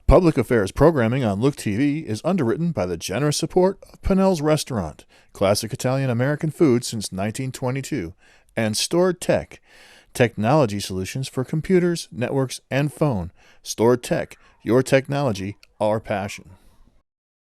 Public affairs programming on Look TV is underwritten by the generous support of Pinnell's Restaurant, classic Italian American food since 1922, and Stored Tech, technology solutions for computers, networks, and phone. Stored Tech, your technology, our passion.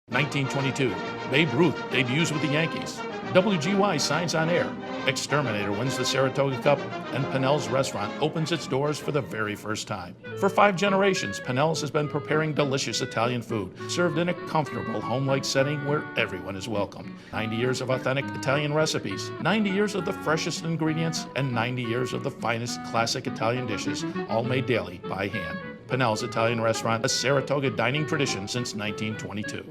1922, Babe Ruth debuts with the Yankees. WGY signs on air. Exterminator wins the Saratoga Cup, and Pinnell's Restaurant opens its doors for the very first time. For 5 generations, Pinnell's has been preparing delicious Italian food, served in a comfortable, home-like setting where everyone is welcome. 90 years of authentic Italian recipes, 90 years of the freshest ingredients, and 90 years of the finest classic Italian dishes, all made daily by hand. Pinnell's Italian Restaurant, a Saratoga dining tradition since 1922.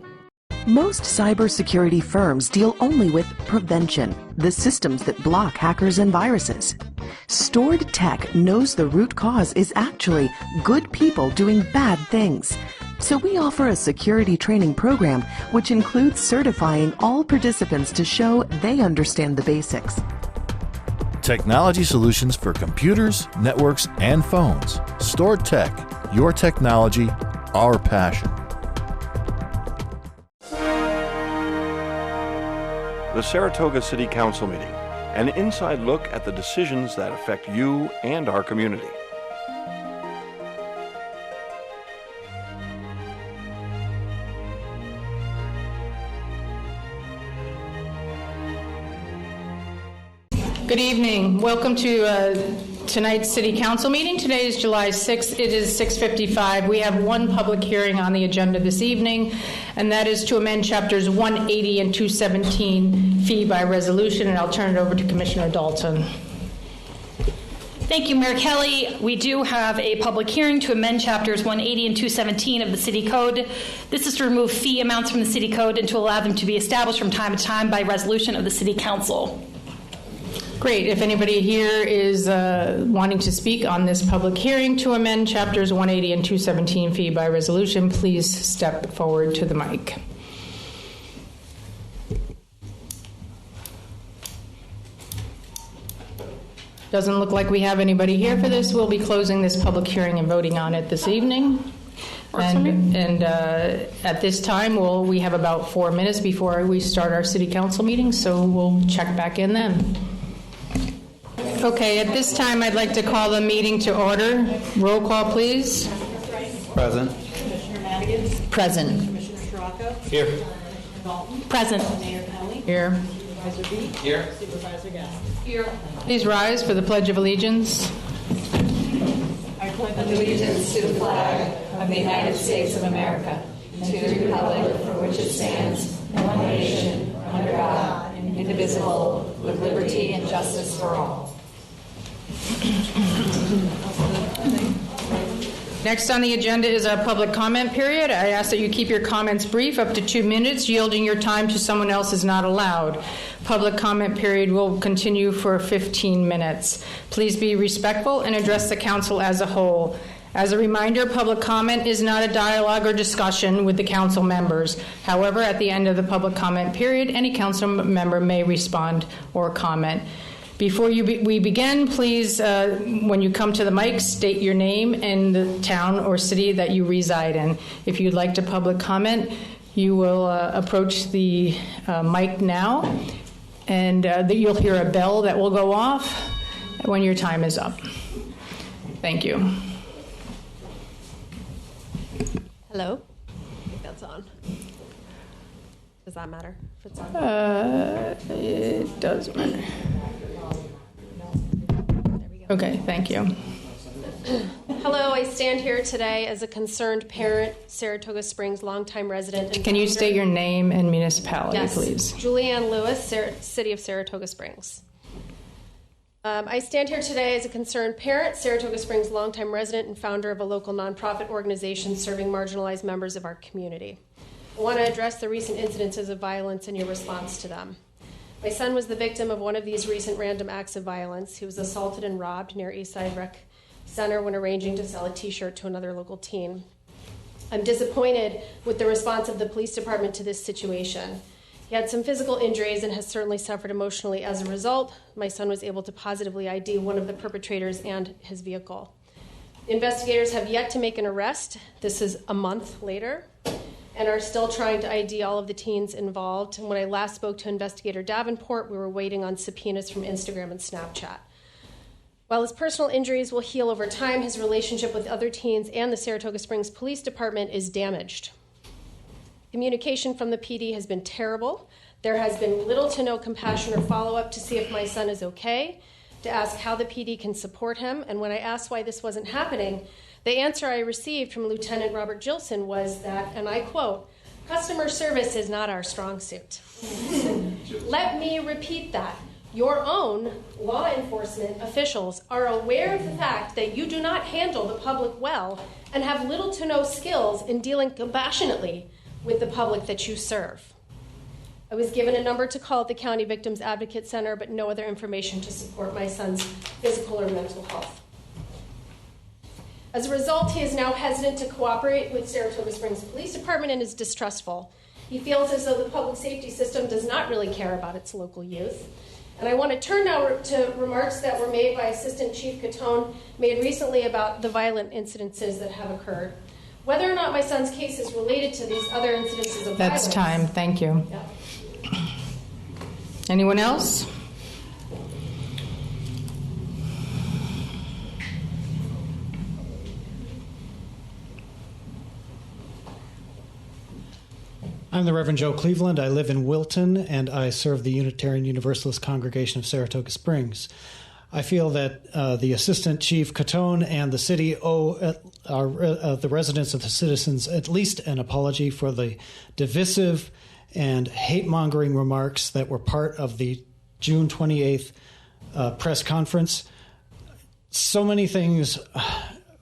Most cybersecurity firms deal only with prevention, the systems that block hackers and viruses. Stored Tech knows the root cause is actually good people doing bad things. So we offer a security training program which includes certifying all participants to show they understand the basics. Technology solutions for computers, networks, and phones. Stored Tech, your technology, our passion. The Saratoga City Council meeting, an inside look at the decisions that affect you and our community. Good evening. Welcome to tonight's City Council meeting. Today is July 6th. It is 6:55. We have one public hearing on the agenda this evening, and that is to amend Chapters 180 and 217 fee by resolution, and I'll turn it over to Commissioner Dalton. Thank you, Mayor Kelly. We do have a public hearing to amend Chapters 180 and 217 of the City Code. This is to remove fee amounts from the City Code and to allow them to be established from time to time by resolution of the City Council. Great. If anybody here is wanting to speak on this public hearing to amend Chapters 180 and 217 fee by resolution, please step forward to the mic. Doesn't look like we have anybody here for this. We'll be closing this public hearing and voting on it this evening. And at this time, we have about 4 minutes before we start our City Council meeting, so we'll check back in then. Okay, at this time, I'd like to call the meeting to order. Roll call, please. Present. Commissioner Madigan. Present. Commissioner Saratoga. Here. Dalton. Present. Mayor Kelly. Here. Supervisor Beat. Here. Supervisor Gass. Here. Please rise for the Pledge of Allegiance. I pledge allegiance to the flag of the United States of America, and to the republic for which it stands, one nation, under God, indivisible, with liberty and justice for all. Next on the agenda is our public comment period. I ask that you keep your comments brief, up to 2 minutes. Yielding your time to someone else is not allowed. Public comment period will continue for 15 minutes. Please be respectful and address the council as a whole. As a reminder, public comment is not a dialogue or discussion with the council members. However, at the end of the public comment period, any council member may respond or comment. Before we begin, please, when you come to the mic, state your name and the town or city that you reside in. If you'd like to public comment, you will approach the mic now, and you'll hear a bell that will go off when your time is up. Thank you. Hello? I think that's on. Does that matter? If it's on? It does matter. Okay, thank you. Hello, I stand here today as a concerned parent, Saratoga Springs longtime resident. And Can you state your name and municipality, yes, please? Julianne Lewis, City of Saratoga Springs. I stand here today as a concerned parent, Saratoga Springs longtime resident, and founder of a local nonprofit organization serving marginalized members of our community. I want to address the recent incidences of violence and your response to them. My son was the victim of one of these recent random acts of violence. He was assaulted and robbed near Eastside Rec Center when arranging to sell a t-shirt to another local teen. I'm disappointed with the response of the police department to this situation. He had some physical injuries and has certainly suffered emotionally as a result. My son was able to positively ID one of the perpetrators and his vehicle. Investigators have yet to make an arrest. This is a month later, and are still trying to ID all of the teens involved. And when I last spoke to Investigator Davenport, we were waiting on subpoenas from Instagram and Snapchat. While his personal injuries will heal over time, his relationship with other teens and the Saratoga Springs Police Department is damaged. Communication from the PD has been terrible. There has been little to no compassion or follow-up to see if my son is okay, to ask how the PD can support him. And when I asked why this wasn't happening, the answer I received from Lieutenant Robert Gilson was that, and I quote, "Customer service is not our strong suit." Let me repeat that. Your own law enforcement officials are aware of the fact that you do not handle the public well and have little to no skills in dealing compassionately with the public that you serve. I was given a number to call at the County Victims Advocate Center, but no other information to support my son's physical or mental health. As a result, he is now hesitant to cooperate with Saratoga Springs Police Department and is distrustful. He feels as though the public safety system does not really care about its local youth. And I want to turn now to remarks that were made by Assistant Chief Catone made recently about the violent incidences that have occurred. Whether or not my son's case is related to these other incidences of violence. That's time. Thank you. Yeah. Anyone else? I'm the Reverend Joe Cleveland. I live in Wilton, and I serve the Unitarian Universalist Congregation of Saratoga Springs. I feel that the Assistant Chief Catone and the city owe the residents of the citizens at least an apology for the divisive and hate-mongering remarks that were part of the June 28th press conference. So many things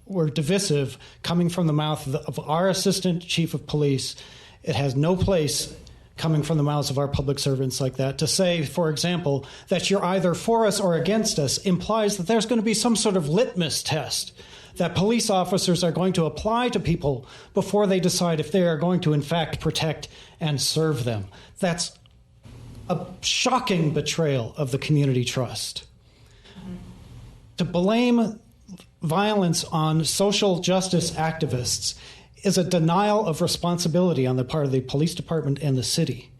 were divisive coming from the mouth of our Assistant Chief of Police. It has no place coming from the mouths of our public servants like that. To say, for example, that you're either for us or against us implies that there's going to be some sort of litmus test that police officers are going to apply to people before they decide if they are going to, in fact, protect and serve them. That's a shocking betrayal of the community trust. To blame violence on social justice activists is a denial of responsibility on the part of the police department and the city.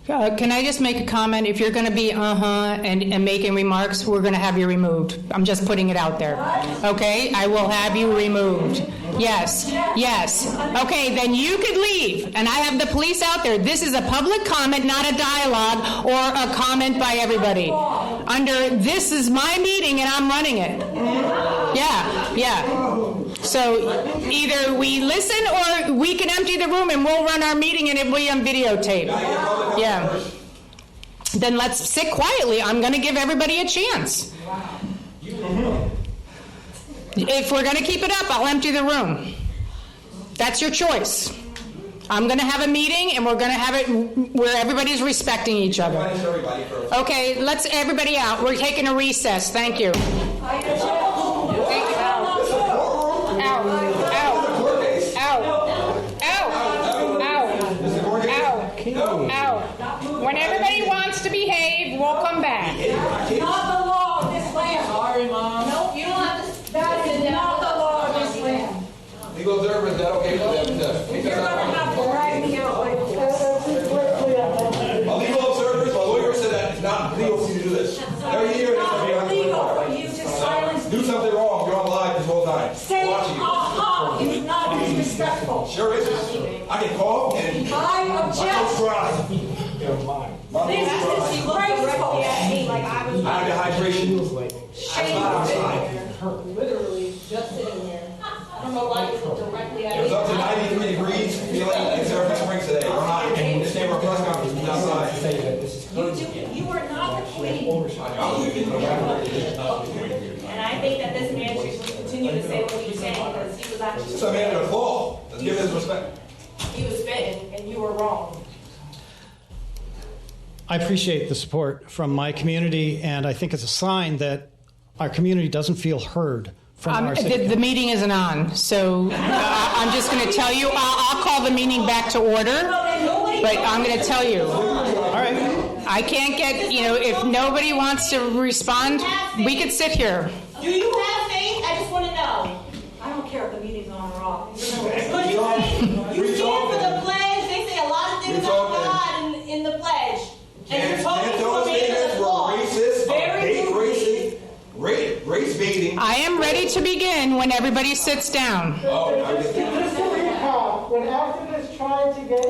Can I just make a comment? If you're going to be and making remarks, we're going to have you removed. I'm just putting it out there. Okay? I will have you removed. Yes. Okay, then you could leave. And I have the police out there. This is a public comment, not a dialogue or a comment by everybody. This is my meeting and I'm running it. Yeah. So either we listen or we can empty the room and we'll run our meeting and it'll be on videotape. Yeah. Then let's sit quietly. I'm going to give everybody a chance. If we're going to keep it up, I'll empty the room. That's your choice. I'm going to have a meeting and we're going to have it where everybody's respecting each other. Okay, let's everybody out. We're taking a recess. Thank you. When everybody wants to behave, we'll come back. Not the law of this land. Sorry, Mom. No, you don't have to. That is not the law of this land. Legal observers, is that okay for them to? You're going to have to drag me out like Legal observers, my lawyer said that it's not legal for you to do this. Every year, it's not legal for you to silence. Do something wrong. You're on live this whole time. Say aha is not disrespectful. Sure is. I can call and I object. This is disgraceful. I have dehydration. Shame. Literally just sitting there. I don't know why you look directly at me. It was up to 93 degrees feeling in Saratoga Springs today. We're not in this neighborhood press conference. We're outside. You are not the queen. And I think that this man should continue to say what he's saying because he was actually. It's a man of the law. Let's give his respect. He was spitting and you were wrong. I appreciate the support from my community, and I think it's a sign that our community doesn't feel heard from our city. The meeting isn't on, so I'm just going to tell you, I'll call the meeting back to order, but I'm going to tell you. All right. I can't get, if nobody wants to respond, we could sit here. Do you have faith? I just want to know. You stand for the pledge. They say a lot of things about God in the pledge. And you're talking for me to the floor. Race baiting. I am ready to begin when everybody sits down.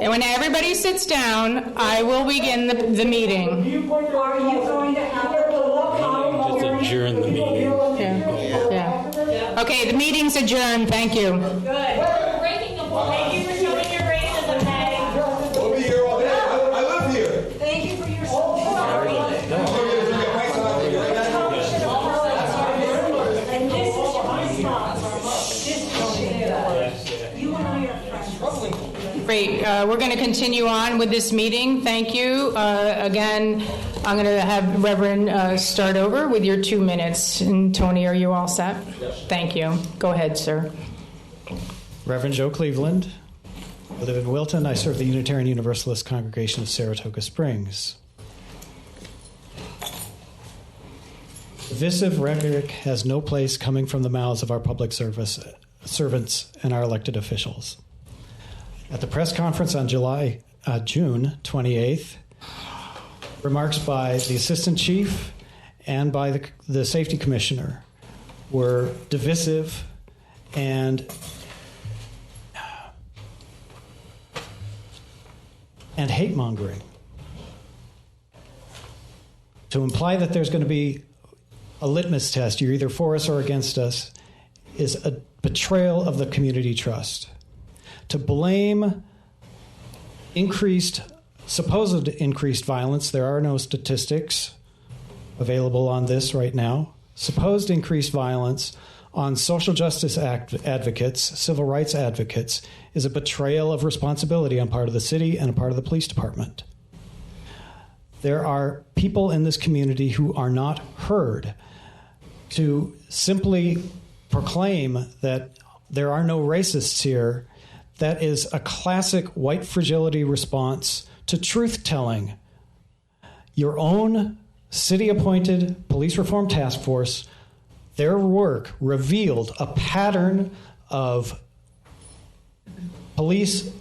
When everybody sits down, I will begin the meeting. Are you going to have a Just adjourn the meeting. Yeah. Okay, the meeting's adjourned. Thank you. Good. We're breaking the law. Thank you for showing your racism, Meg. We'll be here all day. I live here. Thank you for your support. And this is your response. You and I are friends. Great. We're going to continue on with this meeting. Thank you. Again, I'm going to have Reverend start over with your 2 minutes. And Tony, are you all set? Yes. Thank you. Go ahead, sir. Reverend Joe Cleveland. I live in Wilton. I serve the Unitarian Universalist Congregation of Saratoga Springs. Divisive rhetoric has no place coming from the mouths of our public servants and our elected officials. At the press conference on June 28th, remarks by the Assistant Chief and by the Safety Commissioner were divisive and hate-mongering. To imply that there's going to be a litmus test, you're either for us or against us, is a betrayal of the community trust. To blame supposed increased violence, there are no statistics available on this right now, supposed increased violence on social justice advocates, civil rights advocates, is a betrayal of responsibility on part of the city and a part of the police department. There are people in this community who are not heard. To simply proclaim that there are no racists here, that is a classic white fragility response to truth-telling. Your own city-appointed police reform task force, their work revealed a pattern of police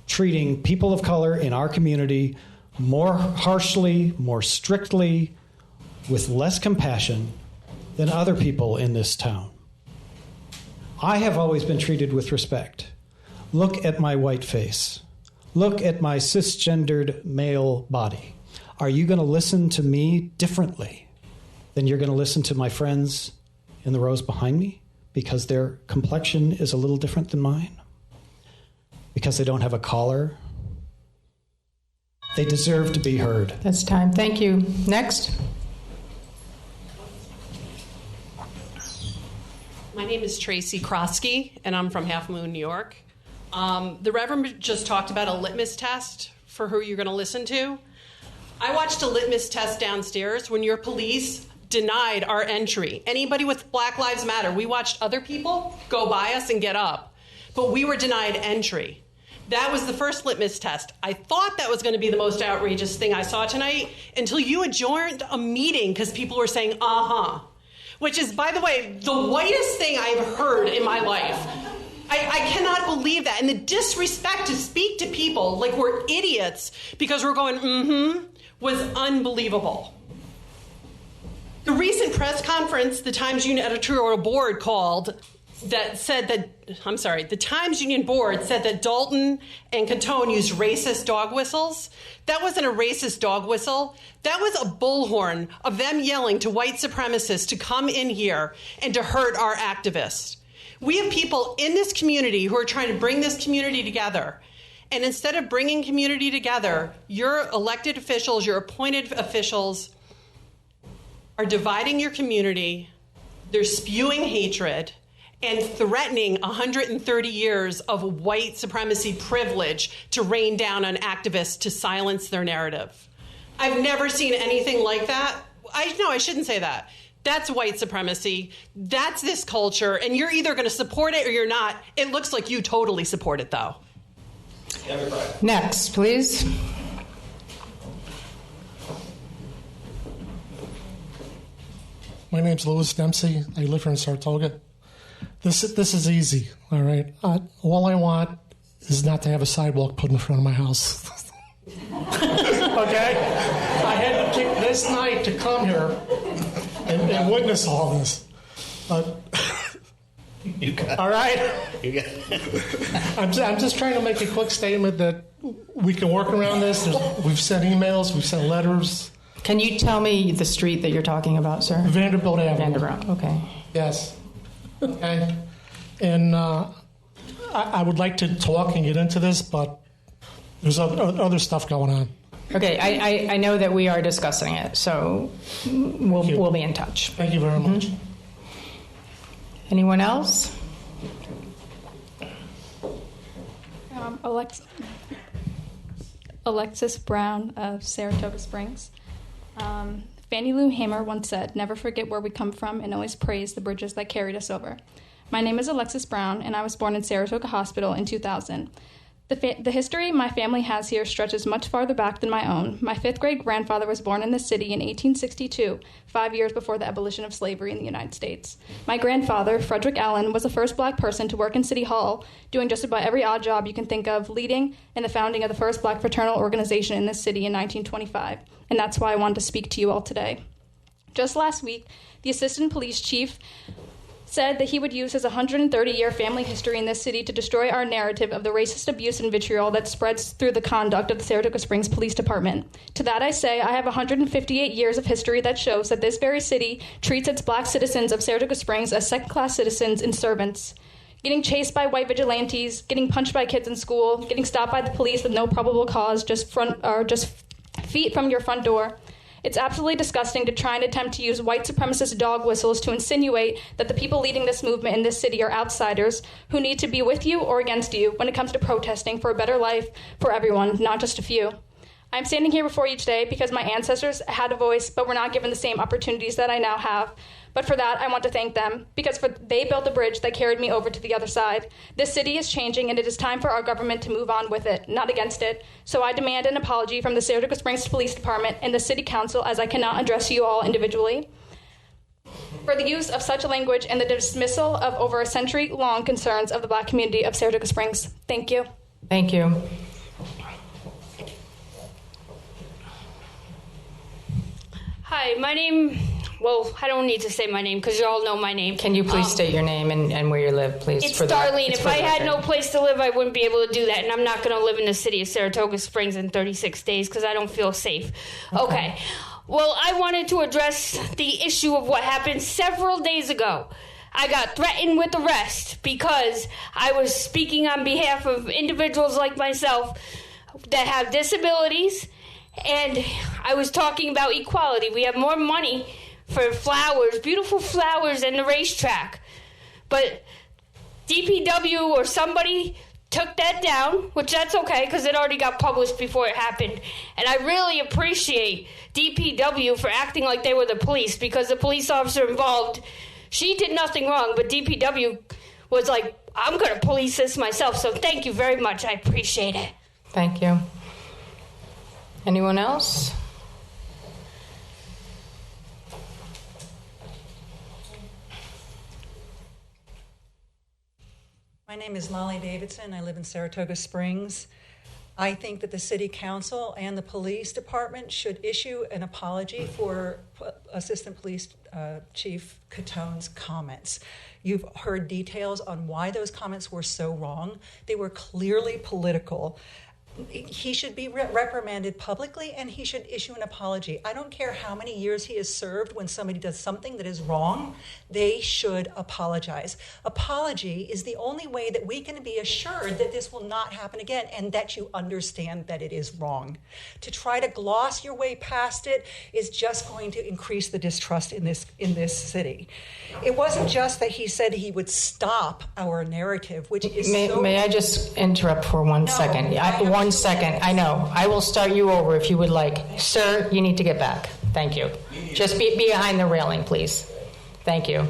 treating people of color in our community more harshly, more strictly, with less compassion than other people in this town. I have always been treated with respect. Look at my white face. Look at my cisgendered male body. Are you going to listen to me differently than you're going to listen to my friends in the rows behind me because their complexion is a little different than mine? Because they don't have a collar? They deserve to be heard. That's time. Thank you. Next. My name is Tracy Krosky, and I'm from Half Moon, New York. The Reverend just talked about a litmus test for who you're going to listen to. I watched a litmus test downstairs when your police denied our entry. Anybody with Black Lives Matter, we watched other people go by us and get up, but we were denied entry. That was the first litmus test. I thought that was going to be the most outrageous thing I saw tonight until you adjourned a meeting because people were saying, which is, by the way, the whitest thing I've heard in my life. I cannot believe that. And the disrespect to speak to people like we're idiots because we're going, was unbelievable. The recent press conference the Times Union editorial board the Times Union board said that Dalton and Catone used racist dog whistles. That wasn't a racist dog whistle. That was a bullhorn of them yelling to white supremacists to come in here and to hurt our activists. We have people in this community who are trying to bring this community together. And instead of bringing community together, your elected officials, your appointed officials are dividing your community. They're spewing hatred and threatening 130 years of white supremacy privilege to rain down on activists to silence their narrative. I've never seen anything like that. I shouldn't say that. That's white supremacy. That's this culture. And you're either going to support it or you're not. It looks like you totally support it, though. Next, please. My name's Louis Dempsey. I live here in Saratoga. This is easy, all right? All I want is not to have a sidewalk put in front of my house. Okay? I had to pick this night to come here and witness all this. But You got all right? You got I'm just trying to make a quick statement that we can work around this. We've sent emails, we've sent letters. Can you tell me the street that you're talking about, sir? Vanderbilt Avenue. Vanderbilt, okay. Yes. Okay. And I would like to talk and get into this, but there's other stuff going on. Okay, I know that we are discussing it, so we'll be in touch. Thank you very much. Anyone else? Alexis Brown of Saratoga Springs. Fannie Lou Hamer once said, "Never forget where we come from and always praise the bridges that carried us over." My name is Alexis Brown, and I was born in Saratoga Hospital in 2000. The history my family has here stretches much farther back than my own. My fifth-grade grandfather was born in this city in 1862, 5 years before the abolition of slavery in the United States. My grandfather, Frederick Allen, was the first black person to work in City Hall, doing just about every odd job you can think of, leading in the founding of the first black fraternal organization in this city in 1925. And that's why I wanted to speak to you all today. Just last week, the assistant police chief said that he would use his 130-year family history in this city to destroy our narrative of the racist abuse and vitriol that spreads through the conduct of the Saratoga Springs Police Department. To that I say, I have 158 years of history that shows that this very city treats its black citizens of Saratoga Springs as second-class citizens and servants. Getting chased by white vigilantes, getting punched by kids in school, getting stopped by the police with no probable cause, just feet from your front door. It's absolutely disgusting to try and attempt to use white supremacist dog whistles to insinuate that the people leading this movement in this city are outsiders who need to be with you or against you when it comes to protesting for a better life for everyone, not just a few. I'm standing here before you today because my ancestors had a voice but were not given the same opportunities that I now have. But for that, I want to thank them, because they built the bridge that carried me over to the other side. This city is changing, and it is time for our government to move on with it, not against it. So I demand an apology from the Saratoga Springs Police Department and the City Council, as I cannot address you all individually, for the use of such language and the dismissal of over a century-long concerns of the black community of Saratoga Springs. Thank you. Thank you. Hi, my name... Well, I don't need to say my name because you all know my name. Can you please state your name and where you live, please? It's Darlene. If I had no place to live, I wouldn't be able to do that. And I'm not going to live in the city of Saratoga Springs in 36 days because I don't feel safe. Okay. Well, I wanted to address the issue of what happened several days ago. I got threatened with arrest because I was speaking on behalf of individuals like myself that have disabilities. And I was talking about equality. We have more money for flowers, beautiful flowers, and the racetrack. But DPW or somebody took that down, which that's okay because it already got published before it happened. And I really appreciate DPW for acting like they were the police, because the police officer involved, she did nothing wrong, but DPW was like, I'm going to police this myself. So thank you very much. I appreciate it. Thank you. Anyone else? My name is Molly Davidson. I live in Saratoga Springs. I think that the City Council and the Police Department should issue an apology for Assistant Police Chief Catone's comments. You've heard details on why those comments were so wrong. They were clearly political. He should be reprimanded publicly, and he should issue an apology. I don't care how many years he has served. When somebody does something that is wrong, they should apologize. Apology is the only way that we can be assured that this will not happen again and that you understand that it is wrong. To try to gloss your way past it is just going to increase the distrust in this city. It wasn't just that he said he would stop our narrative, which is May I just interrupt for 1 second? 1 second. I know. I will start you over if you would like. Sir, you need to get back. Thank you. Just be behind the railing, please. Thank you.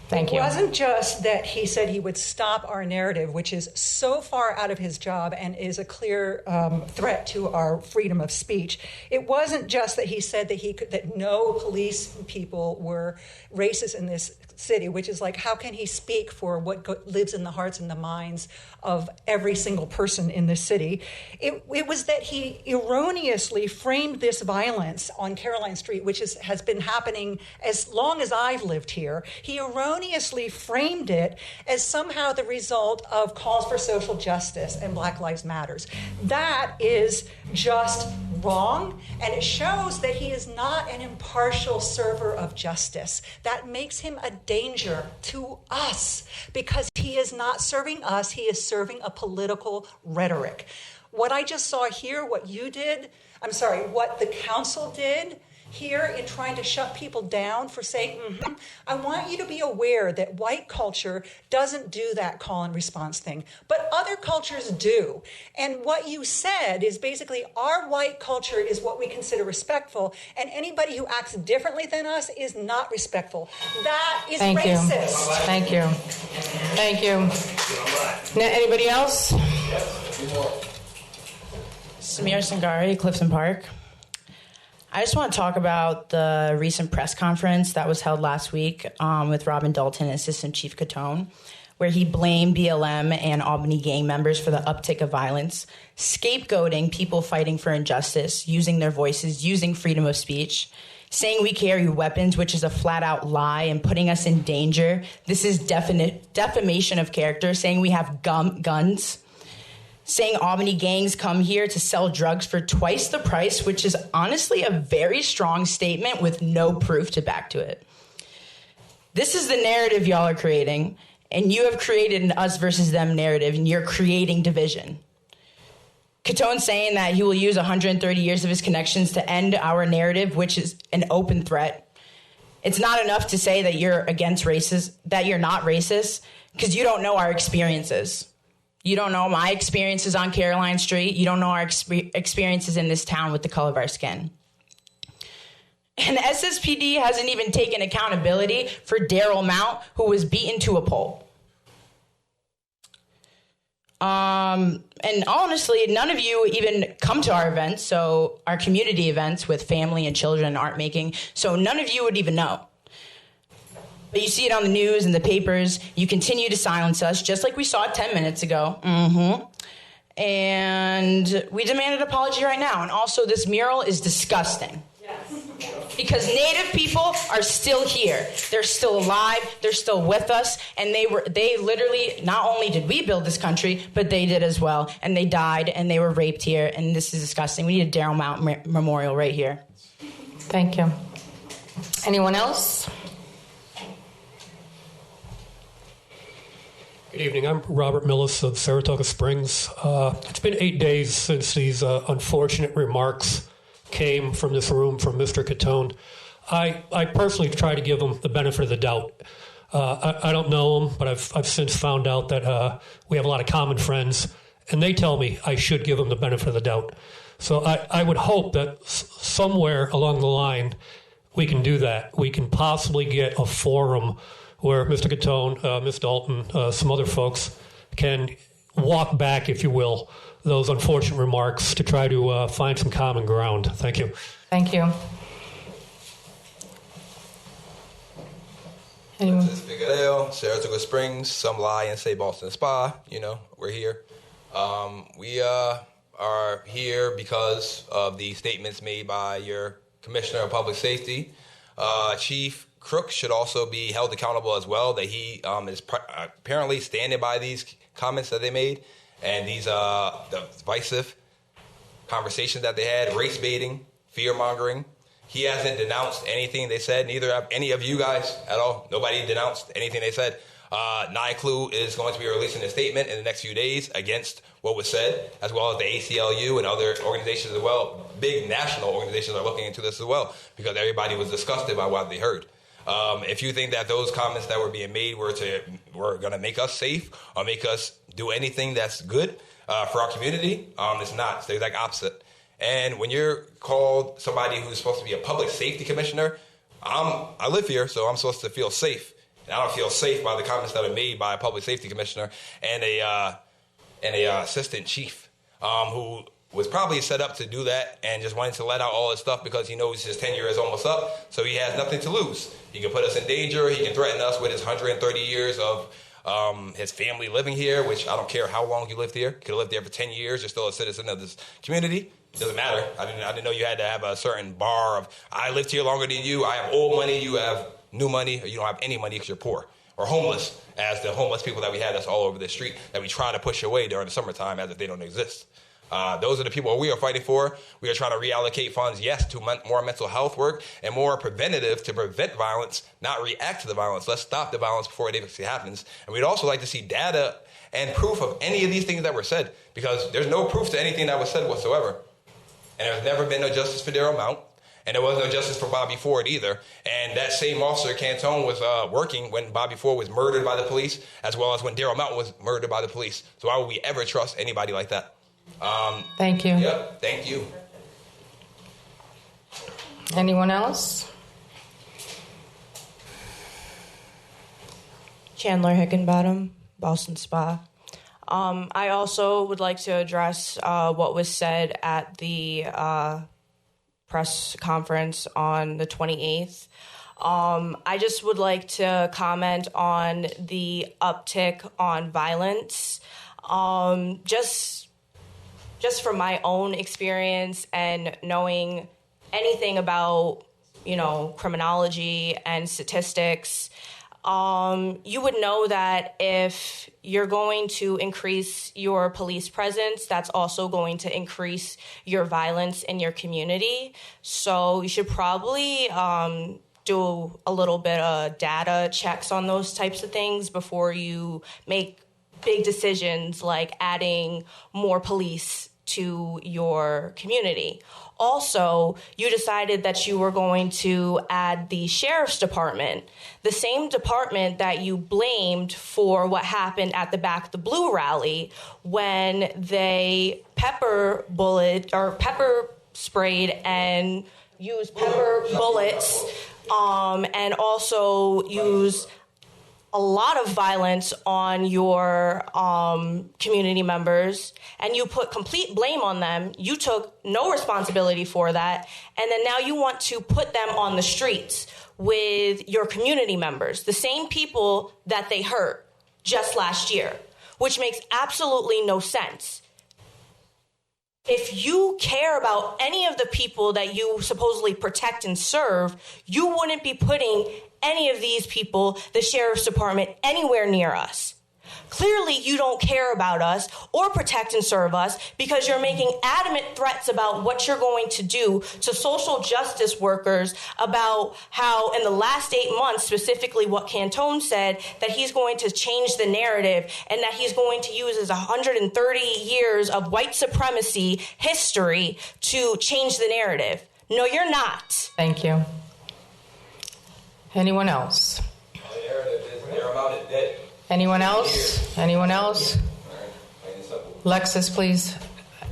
Thank you. It wasn't just that he said he would stop our narrative, which is so far out of his job and is a clear threat to our freedom of speech. It wasn't just that he said that no police people were racist in this city, which is like, how can he speak for what lives in the hearts and the minds of every single person in this city? It was that he erroneously framed this violence on Caroline Street, which has been happening as long as I've lived here. He erroneously framed it as somehow the result of calls for social justice and Black Lives Matters. That is just wrong, and it shows that he is not an impartial server of justice. That makes him a danger to us because he is not serving us, he is serving a political rhetoric. What I just saw here, what the council did here in trying to shut people down for saying, I want you to be aware that white culture doesn't do that call and response thing, but other cultures do. And what you said is basically our white culture is what we consider respectful, and anybody who acts differently than us is not respectful. That is racist. Thank you. Thank you. Now, anybody else? Samir Sangari, Clifton Park. I just want to talk about the recent press conference that was held last week with Robin Dalton and Assistant Chief Catone, where he blamed BLM and Albany gang members for the uptick of violence, scapegoating people fighting for injustice, using their voices, using freedom of speech, saying we carry weapons, which is a flat-out lie, and putting us in danger. This is defamation of character, saying we have guns, saying Albany gangs come here to sell drugs for twice the price, which is honestly a very strong statement with no proof to back to it. This is the narrative y'all are creating, and you have created an us versus them narrative, and you're creating division. Catone saying that he will use 130 years of his connections to end our narrative, which is an open threat. It's not enough to say that you're against racist, that you're not racist, because you don't know our experiences. You don't know my experiences on Caroline Street. You don't know our experiences in this town with the color of our skin. And SSPD hasn't even taken accountability for Daryl Mount, who was beaten to a pulp. And honestly, none of you even come to our events, so our community events with family and children and art making, so none of you would even know. But you see it on the news and the papers. You continue to silence us, just like we saw 10 minutes ago. And we demand an apology right now. And also, this mural is disgusting. Because Native people are still here. They're still alive. They're still with us. And they literally, not only did we build this country, but they did as well. And they died, and they were raped here. And this is disgusting. We need a Daryl Mount memorial right here. Thank you. Anyone else? Good evening. I'm Robert Millis of Saratoga Springs. It's been 8 days since these unfortunate remarks came from this room from Mr. Catone. I personally try to give him the benefit of the doubt. I don't know him, but I've since found out that we have a lot of common friends, and they tell me I should give him the benefit of the doubt. So I would hope that somewhere along the line we can do that. We can possibly get a forum where Mr. Catone, Ms. Dalton, some other folks can walk back, if you will, those unfortunate remarks to try to find some common ground. Thank you. Thank you. Anyone? Figueroa, Saratoga Springs, some lie and say Boston Spa. You know, we're here. We are here because of the statements made by your Commissioner of Public Safety. Chief Crook should also be held accountable as well, that he is apparently standing by these comments that they made and these divisive conversations that they had, race baiting, fear mongering. He hasn't denounced anything they said, neither have any of you guys at all. Nobody denounced anything they said. NICLU is going to be releasing a statement in the next few days against what was said, as well as the ACLU and other organizations as well. Big national organizations are looking into this as well because everybody was disgusted by what they heard. If you think that those comments that were being made were going to make us safe or make us do anything that's good for our community, it's not. It's the exact opposite. And when you're called somebody who's supposed to be a public safety commissioner, I live here, so I'm supposed to feel safe. And I don't feel safe by the comments that are made by a public safety commissioner and a assistant chief who was probably set up to do that and just wanted to let out all his stuff because he knows his tenure is almost up, so he has nothing to lose. He can put us in danger. He can threaten us with his 130 years of his family living here, which I don't care how long you lived here. You could have lived there for 10 years. You're still a citizen of this community. It doesn't matter. I didn't know you had to have a certain bar of, I lived here longer than you. I have old money. You have new money. Or you don't have any money because you're poor. Or homeless, as the homeless people that we had that's all over the street that we try to push away during the summertime as if they don't exist. Those are the people we are fighting for. We are trying to reallocate funds, yes, to more mental health work and more preventative to prevent violence, not react to the violence. Let's stop the violence before it actually happens. And we'd also like to see data and proof of any of these things that were said, because there's no proof to anything that was said whatsoever. And there's never been no justice for Darryl Mount, and there was no justice for Bobby Ford either. And that same officer, Cantone, was working when Bobby Ford was murdered by the police, as well as when Darryl Mount was murdered by the police. So why would we ever trust anybody like that? Thank you. Yep, thank you. Anyone else? Chandler Hickenbottom, Boston Spa. I also would like to address what was said at the press conference on the 28th. I just would like to comment on the uptick on violence. Just from my own experience and knowing anything about, criminology and statistics, you would know that if you're going to increase your police presence, that's also going to increase your violence in your community. So you should probably do a little bit of data checks on those types of things before you make big decisions like adding more police to your community. Also, you decided that you were going to add the sheriff's department, the same department that you blamed for what happened at the Back the Blue rally when they pepper sprayed and used pepper bullets and also used a lot of violence on your community members, and you put complete blame on them. You took no responsibility for that, and then now you want to put them on the streets with your community members, the same people that they hurt just last year, which makes absolutely no sense. If you care about any of the people that you supposedly protect and serve, you wouldn't be putting any of these people, the sheriff's department, anywhere near us. Clearly, you don't care about us or protect and serve us because you're making adamant threats about what you're going to do to social justice workers about how in the last 8 months, specifically what Cantone said, that he's going to change the narrative and that he's going to use his 130 years of white supremacy history to change the narrative. No, you're not. Thank you. Anyone else? Anyone else? Anyone else? Alexis, please.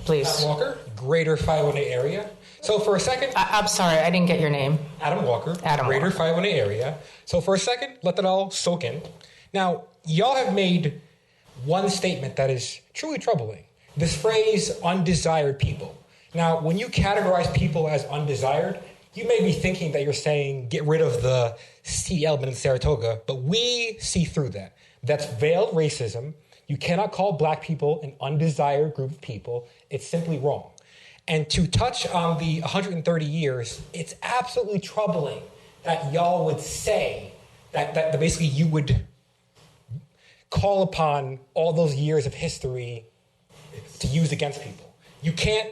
Adam Walker, Greater 518 area. So for a second... I'm sorry, I didn't get your name. Adam Walker, Greater 518 area. So for a second, let that all soak in. Now, y'all have made one statement that is truly troubling. This phrase, undesired people. Now, when you categorize people as undesired, you may be thinking that you're saying get rid of the C element in Saratoga, but we see through that. That's veiled racism. You cannot call black people an undesired group of people. It's simply wrong. And to touch on the 130 years, it's absolutely troubling that y'all would say that basically you would call upon all those years of history to use against people. You can't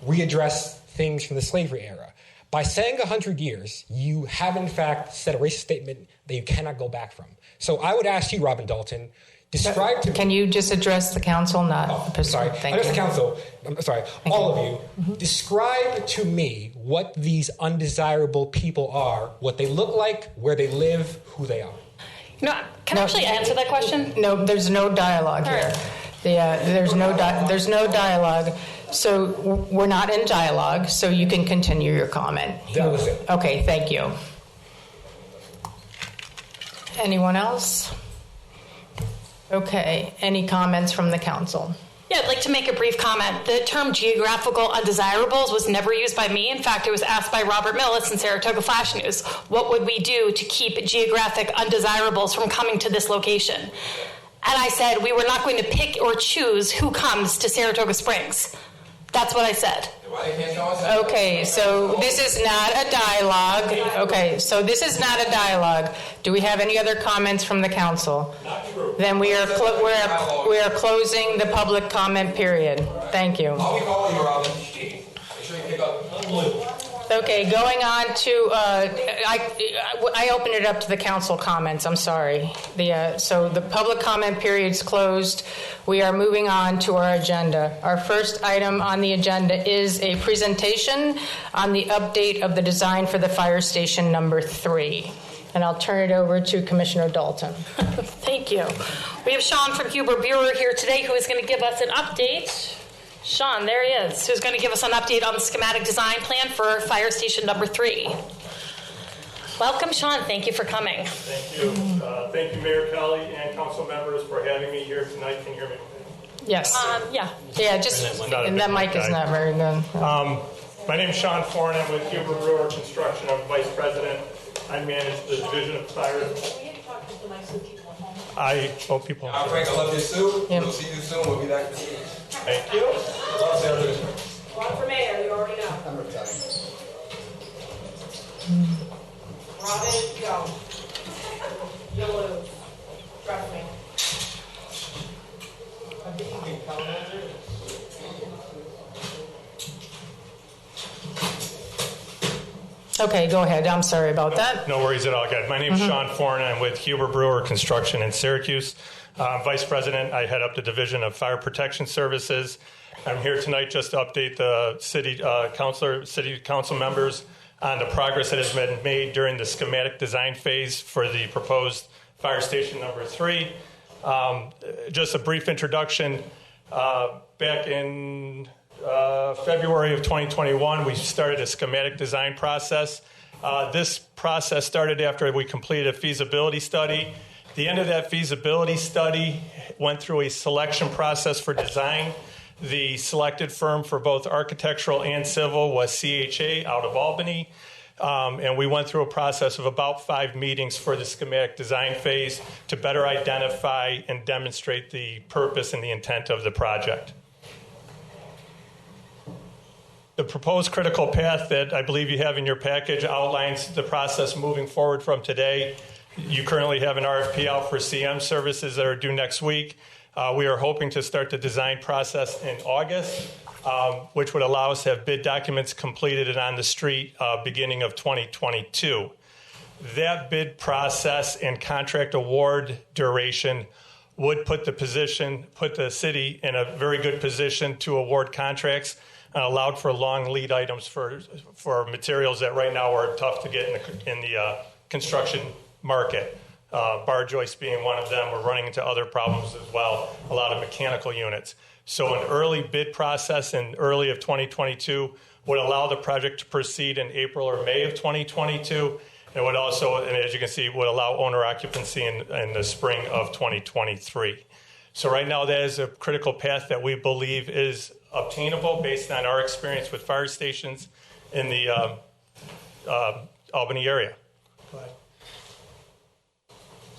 readdress things from the slavery era. By saying 100 years, you have in fact said a racist statement that you cannot go back from. So I would ask you, Robin Dalton, describe to me... Can you just address the council, not... Oh, sorry. Address the council. I'm sorry. All of you. Mm-hmm. Describe to me what these undesirable people are, what they look like, where they live, who they are. Can I actually answer that question? No, there's no dialogue here. There's no dialogue. So we're not in dialogue, so you can continue your comment. That was it. Okay, thank you. Anyone else? Okay, any comments from the council? Yeah, I'd like to make a brief comment. The term geographical undesirables was never used by me. In fact, it was asked by Robert Millis in Saratoga Flash News. What would we do to keep geographic undesirables from coming to this location? And I said we were not going to pick or choose who comes to Saratoga Springs. That's what I said. Okay, so this is not a dialogue. Okay, so this is not a dialogue. Do we have any other comments from the council? Not true. Then we are closing the public comment period. Thank you. I'll be calling you, Robin. Make sure you pick up. Okay, going on to, I opened it up to the council comments, I'm sorry. So the public comment period's closed. We are moving on to our agenda. Our first item on the agenda is a presentation on the update of the design for the fire station number 3. And I'll turn it over to Commissioner Dalton. Thank you. We have Sean from Huber Brewer here today who is going to give us an update. Sean, there he is, who's going to give us an update on the schematic design plan for fire station number 3. Welcome, Sean. Thank you for coming. Thank you. Thank you, Mayor Kelly and council members for having me here tonight. Can you hear me? Yes. Yeah. Yeah, just, and that mic is not very good. My name is Sean Forn. I'm with Huber Brewer Construction. I'm Vice President. I manage the Division of Fire. I hope people. Frank, I love your suit. We'll see you soon. We'll be back. Thank you. Run for mayor, you already know. I'm retired. Robin, go. You'll lose. Trust me. Okay, go ahead. I'm sorry about that. No worries at all, guys. My name is Sean Forn. I'm with Huber Brewer Construction in Syracuse. Vice President, I head up the Division of Fire Protection Services. I'm here tonight just to update the city council members on the progress that has been made during the schematic design phase for the proposed fire station number 3. Just a brief introduction. Back in February of 2021, we started a schematic design process. This process started after we completed a feasibility study. The end of that feasibility study went through a selection process for design. The selected firm for both architectural and civil was CHA out of Albany. And we went through a process of about 5 meetings for the schematic design phase to better identify and demonstrate the purpose and the intent of the project. The proposed critical path that I believe you have in your package outlines the process moving forward from today. You currently have an RFP out for CM services that are due next week. We are hoping to start the design process in August, which would allow us to have bid documents completed and on the street beginning of 2022. That bid process and contract award duration would put the city in a very good position to award contracts and allowed for long lead items for materials that right now are tough to get in the construction market. Bar joists being one of them. We're running into other problems as well, a lot of mechanical units. So an early bid process in early of 2022 would allow the project to proceed in April or May of 2022. It would also, and as you can see, would allow owner occupancy in the spring of 2023. So right now that is a critical path that we believe is obtainable based on our experience with fire stations in the Albany area. Go ahead.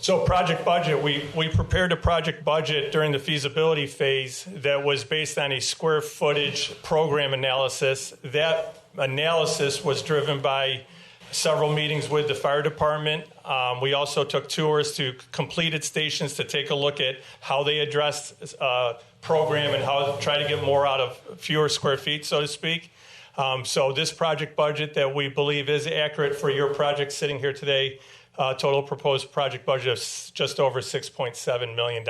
So project budget, we prepared a project budget during the feasibility phase that was based on a square footage program analysis. That analysis was driven by several meetings with the fire department. We also took tours to completed stations to take a look at how they addressed program and how to try to get more out of fewer square feet, so to speak. So this project budget that we believe is accurate for your project sitting here today, total proposed project budget of just over $6.7 million.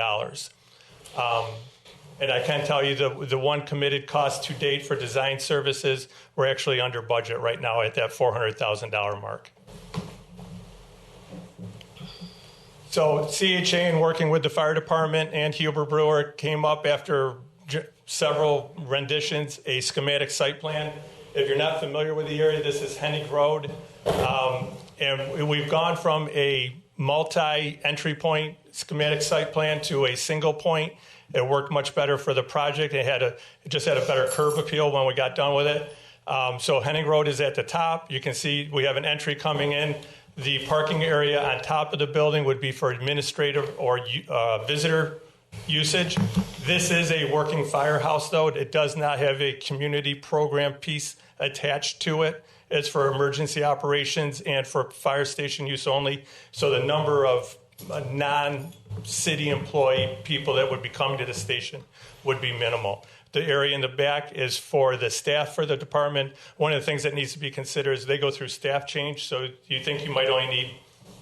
And I can tell you the one committed cost to date for design services, we're actually under budget right now at that $400,000 mark. So CHA, in working with the fire department and Huber Brewer, came up after several renditions, a schematic site plan. If you're not familiar with the area, this is Hennig Road. And we've gone from a multi-entry point schematic site plan to a single point. It worked much better for the project. It just had a better curb appeal when we got done with it. So Henning Road is at the top. You can see we have an entry coming in. The parking area on top of the building would be for administrative or visitor usage. This is a working firehouse, though. It does not have a community program piece attached to it. It's for emergency operations and for fire station use only. So the number of non-city employee people that would be coming to the station would be minimal. The area in the back is for the staff for the department. One of the things that needs to be considered is they go through staff change. So you think you might only need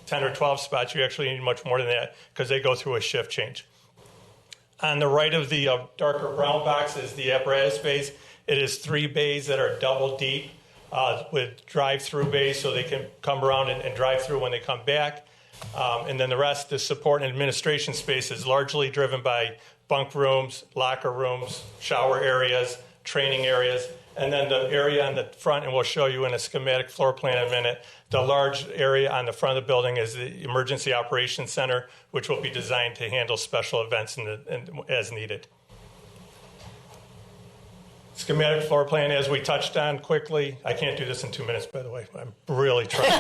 10 or 12 spots. You actually need much more than that because they go through a shift change. On the right of the darker brown box is the apparatus base. It is 3 bays that are double deep with drive-through bays so they can come around and drive through when they come back. And then the rest, the support and administration space, is largely driven by bunk rooms, locker rooms, shower areas, training areas, and then the area on the front, and we'll show you in a schematic floor plan in a minute, the large area on the front of the building is the Emergency Operations Center, which will be designed to handle special events as needed. Schematic floor plan, as we touched on quickly. I can't do this in 2 minutes, by the way. I'm really trying.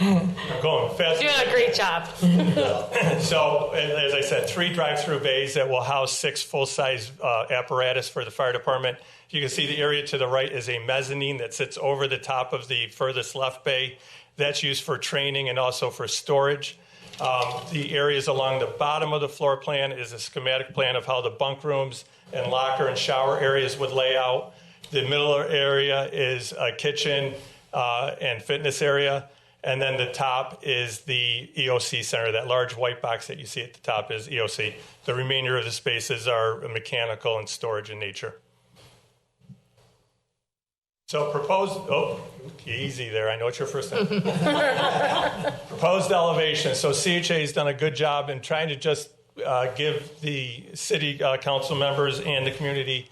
I'm going fast. You're doing a great job. So, as I said, 3 drive-through bays that will house 6 full-size apparatus for the fire department. You can see the area to the right is a mezzanine that sits over the top of the furthest left bay. That's used for training and also for storage. The areas along the bottom of the floor plan is a schematic plan of how the bunk rooms and locker and shower areas would lay out. The middle area is a kitchen and fitness area. And then the top is the EOC center. That large white box that you see at the top is EOC. The remainder of the spaces are mechanical and storage in nature. So easy there. I know it's your first time. Proposed elevation. So CHA has done a good job in trying to just give the city council members and the community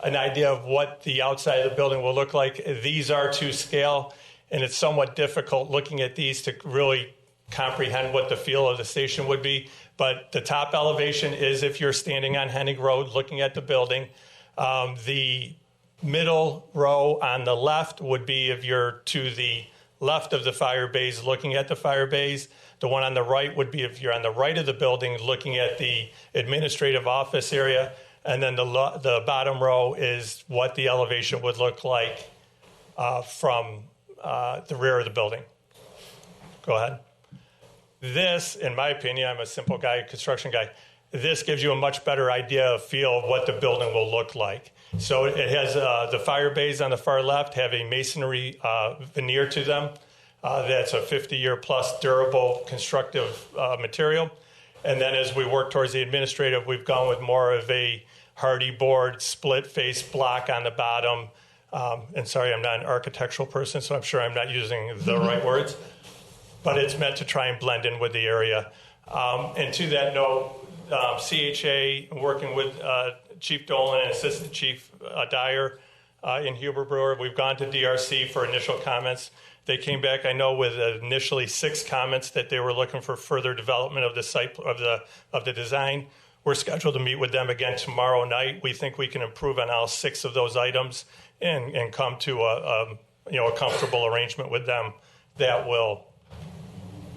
an idea of what the outside of the building will look like. These are to scale, and it's somewhat difficult looking at these to really comprehend what the feel of the station would be. But the top elevation is if you're standing on Henning Road looking at the building. The middle row on the left would be if you're to the left of the fire bays looking at the fire bays. The one on the right would be if you're on the right of the building looking at the administrative office area. And then the bottom row is what the elevation would look like from the rear of the building. Go ahead. This, in my opinion, I'm a simple guy, construction guy. This gives you a much better idea of feel of what the building will look like. So it has the fire bays on the far left have a masonry veneer to them. That's a 50-year plus durable constructive material. And then as we work towards the administrative, we've gone with more of a hardy board, split face block on the bottom. And sorry, I'm not an architectural person, so I'm sure I'm not using the right words. But it's meant to try and blend in with the area. And to that note, CHA, working with Chief Dolan and Assistant Chief Dyer in Huber Brewer, we've gone to DRC for initial comments. They came back, I know, with initially 6 comments that they were looking for further development of the site of the design. We're scheduled to meet with them again tomorrow night. We think we can improve on all 6 of those items and come to a comfortable arrangement with them that will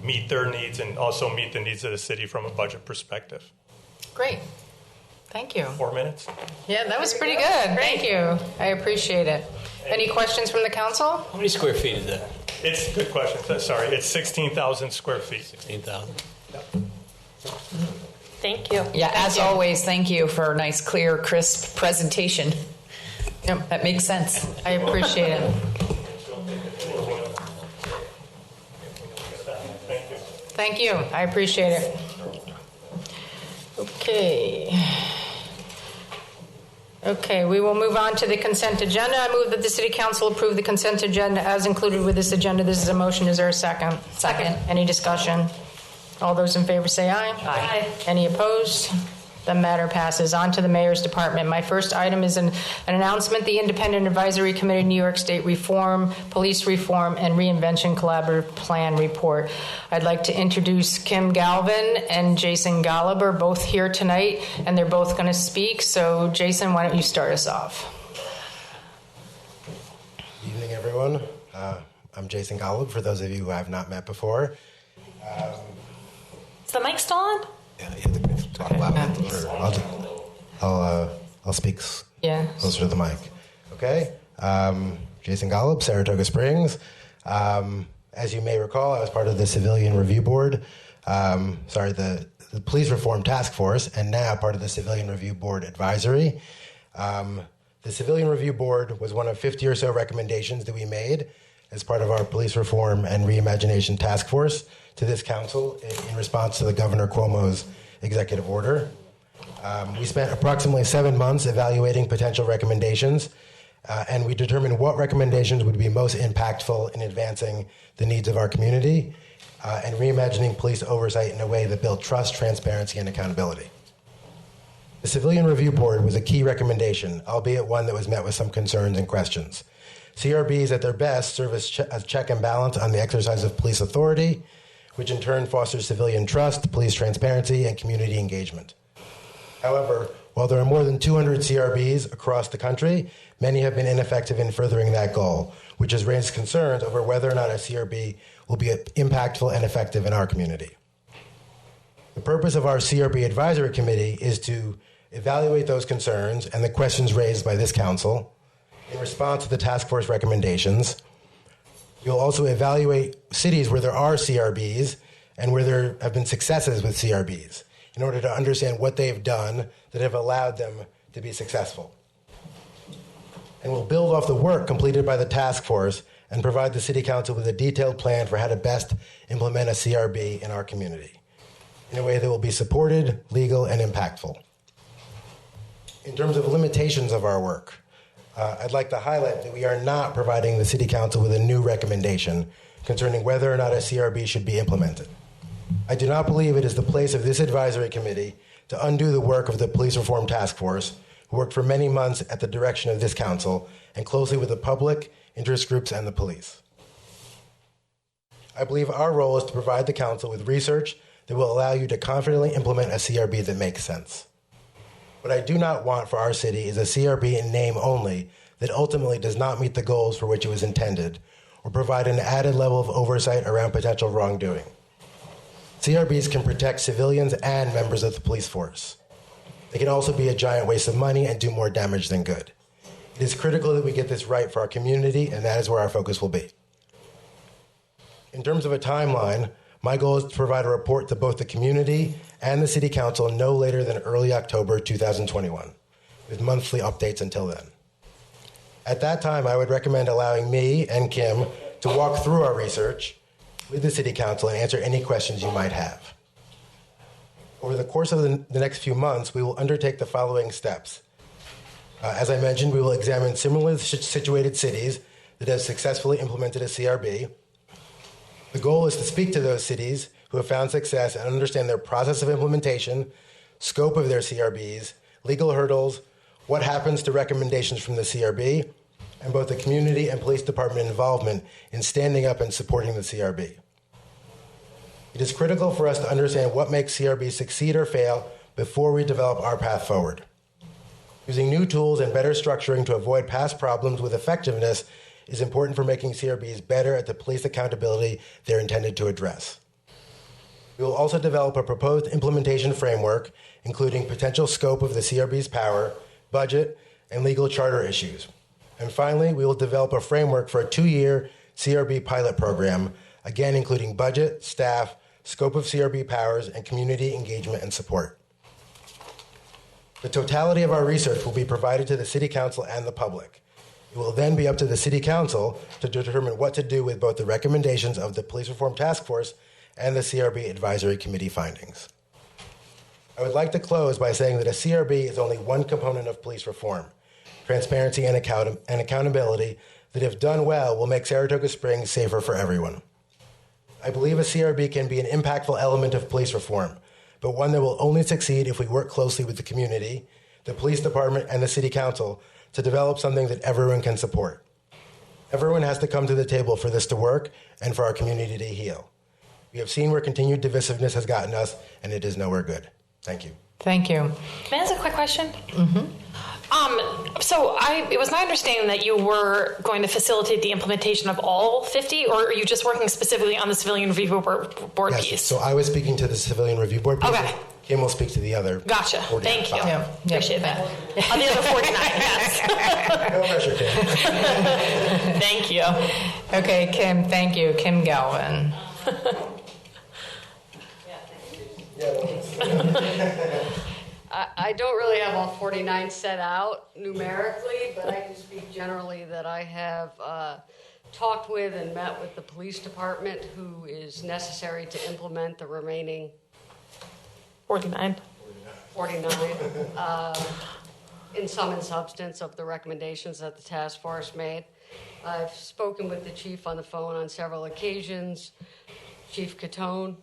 meet their needs and also meet the needs of the city from a budget perspective. Great. Thank you. 4 minutes? Yeah, that was pretty good. Thank you. I appreciate it. Any questions from the council? How many square feet is that? It's a good question. Sorry, it's 16,000 square feet. 16,000. Thank you. Yeah, as always, thank you for a nice, clear, crisp presentation. Yep, that makes sense. I appreciate it. Thank you. I appreciate it. Okay, we will move on to the consent agenda. I move that the City Council approve the consent agenda as included with this agenda. This is a motion. Is there a second? Second. Any discussion? All those in favor say aye. Aye. Any opposed? The matter passes. On to the Mayor's Department. My first item is an announcement. The Independent Advisory Committee, New York State Reform, Police Reform, and Reinvention Collaborative Plan Report. I'd like to introduce Kim Galvin and Jason Golub, both here tonight, and they're both going to speak. So, Jason, why don't you start us off? Good evening, everyone. I'm Jason Golub, for those of you who I have not met before. Is the mic still on? Yeah, you have to talk loud. I'll speak closer to the mic. Okay. Jason Golub, Saratoga Springs. As you may recall, I was part of the Civilian Review Board. The Police Reform Task Force, and now part of the Civilian Review Board Advisory. The Civilian Review Board was one of 50 or so recommendations that we made as part of our Police Reform and Reimagination Task Force to this council in response to the Governor Cuomo's executive order. We spent approximately 7 months evaluating potential recommendations, and we determined what recommendations would be most impactful in advancing the needs of our community and reimagining police oversight in a way that built trust, transparency, and accountability. The Civilian Review Board was a key recommendation, albeit one that was met with some concerns and questions. CRBs at their best serve as check and balance on the exercise of police authority, which in turn fosters civilian trust, police transparency, and community engagement. However, while there are more than 200 CRBs across the country, many have been ineffective in furthering that goal, which has raised concerns over whether or not a CRB will be impactful and effective in our community. The purpose of our CRB Advisory Committee is to evaluate those concerns and the questions raised by this council in response to the task force recommendations. You'll also evaluate cities where there are CRBs and where there have been successes with CRBs in order to understand what they've done that have allowed them to be successful. And we'll build off the work completed by the task force and provide the City Council with a detailed plan for how to best implement a CRB in our community in a way that will be supported, legal, and impactful. In terms of limitations of our work, I'd like to highlight that we are not providing the City Council with a new recommendation concerning whether or not a CRB should be implemented. I do not believe it is the place of this advisory committee to undo the work of the Police Reform Task Force, who worked for many months at the direction of this council and closely with the public, interest groups, and the police. I believe our role is to provide the council with research that will allow you to confidently implement a CRB that makes sense. What I do not want for our city is a CRB in name only that ultimately does not meet the goals for which it was intended or provide an added level of oversight around potential wrongdoing. CRBs can protect civilians and members of the police force. They can also be a giant waste of money and do more damage than good. It is critical that we get this right for our community, and that is where our focus will be. In terms of a timeline, my goal is to provide a report to both the community and the City Council no later than early October 2021, with monthly updates until then. At that time, I would recommend allowing me and Kim to walk through our research with the City Council and answer any questions you might have. Over the course of the next few months, we will undertake the following steps. As I mentioned, we will examine similarly situated cities that have successfully implemented a CRB. The goal is to speak to those cities who have found success and understand their process of implementation, scope of their CRBs, legal hurdles, what happens to recommendations from the CRB, and both the community and police department involvement in standing up and supporting the CRB. It is critical for us to understand what makes CRB succeed or fail before we develop our path forward. Using new tools and better structuring to avoid past problems with effectiveness is important for making CRBs better at the police accountability they're intended to address. We will also develop a proposed implementation framework, including potential scope of the CRB's power, budget, and legal charter issues. And finally, we will develop a framework for a 2-year CRB pilot program, again including budget, staff, scope of CRB powers, and community engagement and support. The totality of our research will be provided to the City Council and the public. It will then be up to the City Council to determine what to do with both the recommendations of the Police Reform Task Force and the CRB Advisory Committee findings. I would like to close by saying that a CRB is only one component of police reform. Transparency and accountability that, if done well, will make Saratoga Springs safer for everyone. I believe a CRB can be an impactful element of police reform, but one that will only succeed if we work closely with the community, the police department, and the city council to develop something that everyone can support. Everyone has to come to the table for this to work and for our community to heal. We have seen where continued divisiveness has gotten us, and it is nowhere good. Thank you. Thank you. May I ask a quick question? So it was my understanding that you were going to facilitate the implementation of all 50, or are you just working specifically on the Civilian Review Board Yes, piece? so I was speaking to the Civilian Review Board piece. Okay. Kim will speak to the other. Gotcha. 49. Thank you. Yeah. Appreciate that. On the other 49, yes. No pressure, Kim. Thank you. Okay, Kim, thank you. Kim Galvin. I don't really have all 49 set out numerically, but I can speak generally that I have talked with and met with the police department, who is necessary to implement the remaining 49. In sum and substance of the recommendations that the task force made. I've spoken with the chief on the phone on several occasions, Chief Catone,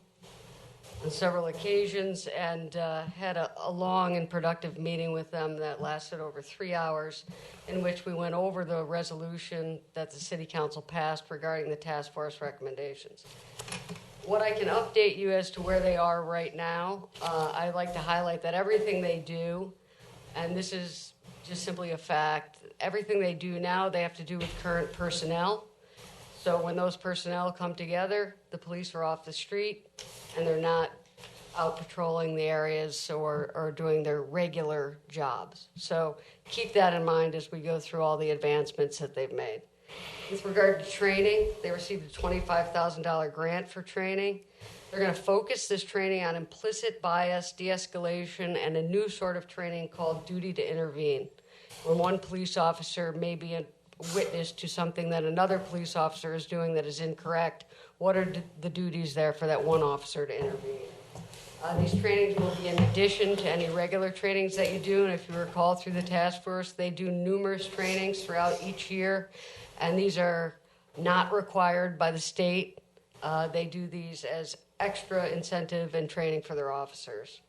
on several occasions, and had a long and productive meeting with them that lasted over 3 hours, in which we went over the resolution that the City Council passed regarding the task force recommendations. What I can update you as to where they are right now, I'd like to highlight that everything they do, and this is just simply a fact, everything they do now, they have to do with current personnel. So when those personnel come together, the police are off the street and they're not out patrolling the areas or doing their regular jobs. So keep that in mind as we go through all the advancements that they've made. With regard to training, they received a $25,000 grant for training. They're going to focus this training on implicit bias, de-escalation, and a new sort of training called duty to intervene. When one police officer may be a witness to something that another police officer is doing that is incorrect, what are the duties there for that one officer to intervene? These trainings will be in addition to any regular trainings that you do, and if you recall through the task force, they do numerous trainings throughout each year, and these are not required by the state. They do these as extra incentive and training for their officers.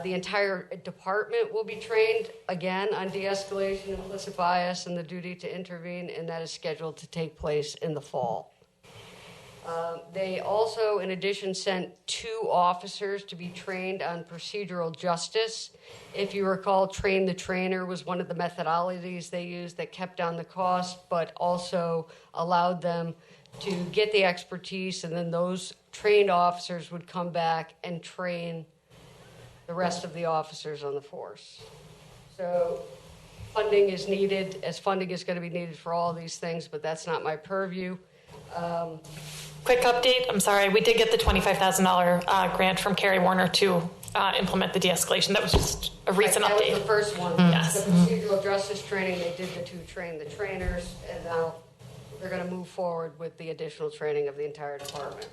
The entire department will be trained, again, on de-escalation, implicit bias, and the duty to intervene, and that is scheduled to take place in the fall. They also, in addition, sent 2 officers to be trained on procedural justice. If you recall, train the trainer was one of the methodologies they used that kept down the cost, but also allowed them to get the expertise, and then those trained officers would come back and train the rest of the officers on the force. So funding is needed, as funding is going to be needed for all these things, but that's not my purview. Quick update. I'm sorry. We did get the $25,000 grant from Kerry Warner to implement the de-escalation. That was just a recent that update. was the first one. Yes. The procedural justice training, they did to train the trainers, and now they're going to move forward with the additional training of the entire department.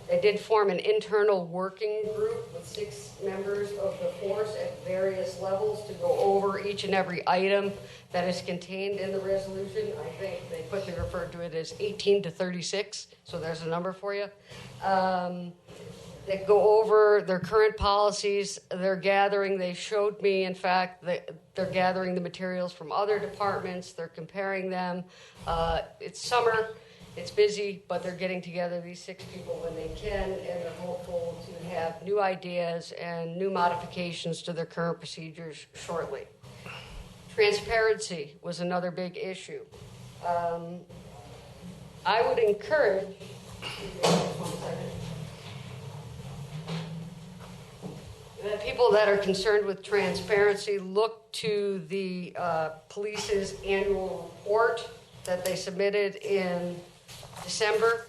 They did form an internal working group with 6 members of the force at various levels to go over each and every item that is contained in the resolution. I think they quickly referred to it as 18 to 36, so there's a number for you. They go over their current policies. They're gathering, they showed me, in fact, they're gathering the materials from other departments. They're comparing them. It's summer. It's busy, but they're getting together, these 6 people, when they can, and they're hopeful to have new ideas and new modifications to their current procedures shortly. Transparency was another big issue. I would encourage, that people that are concerned with transparency look to the police's annual report that they submitted in December.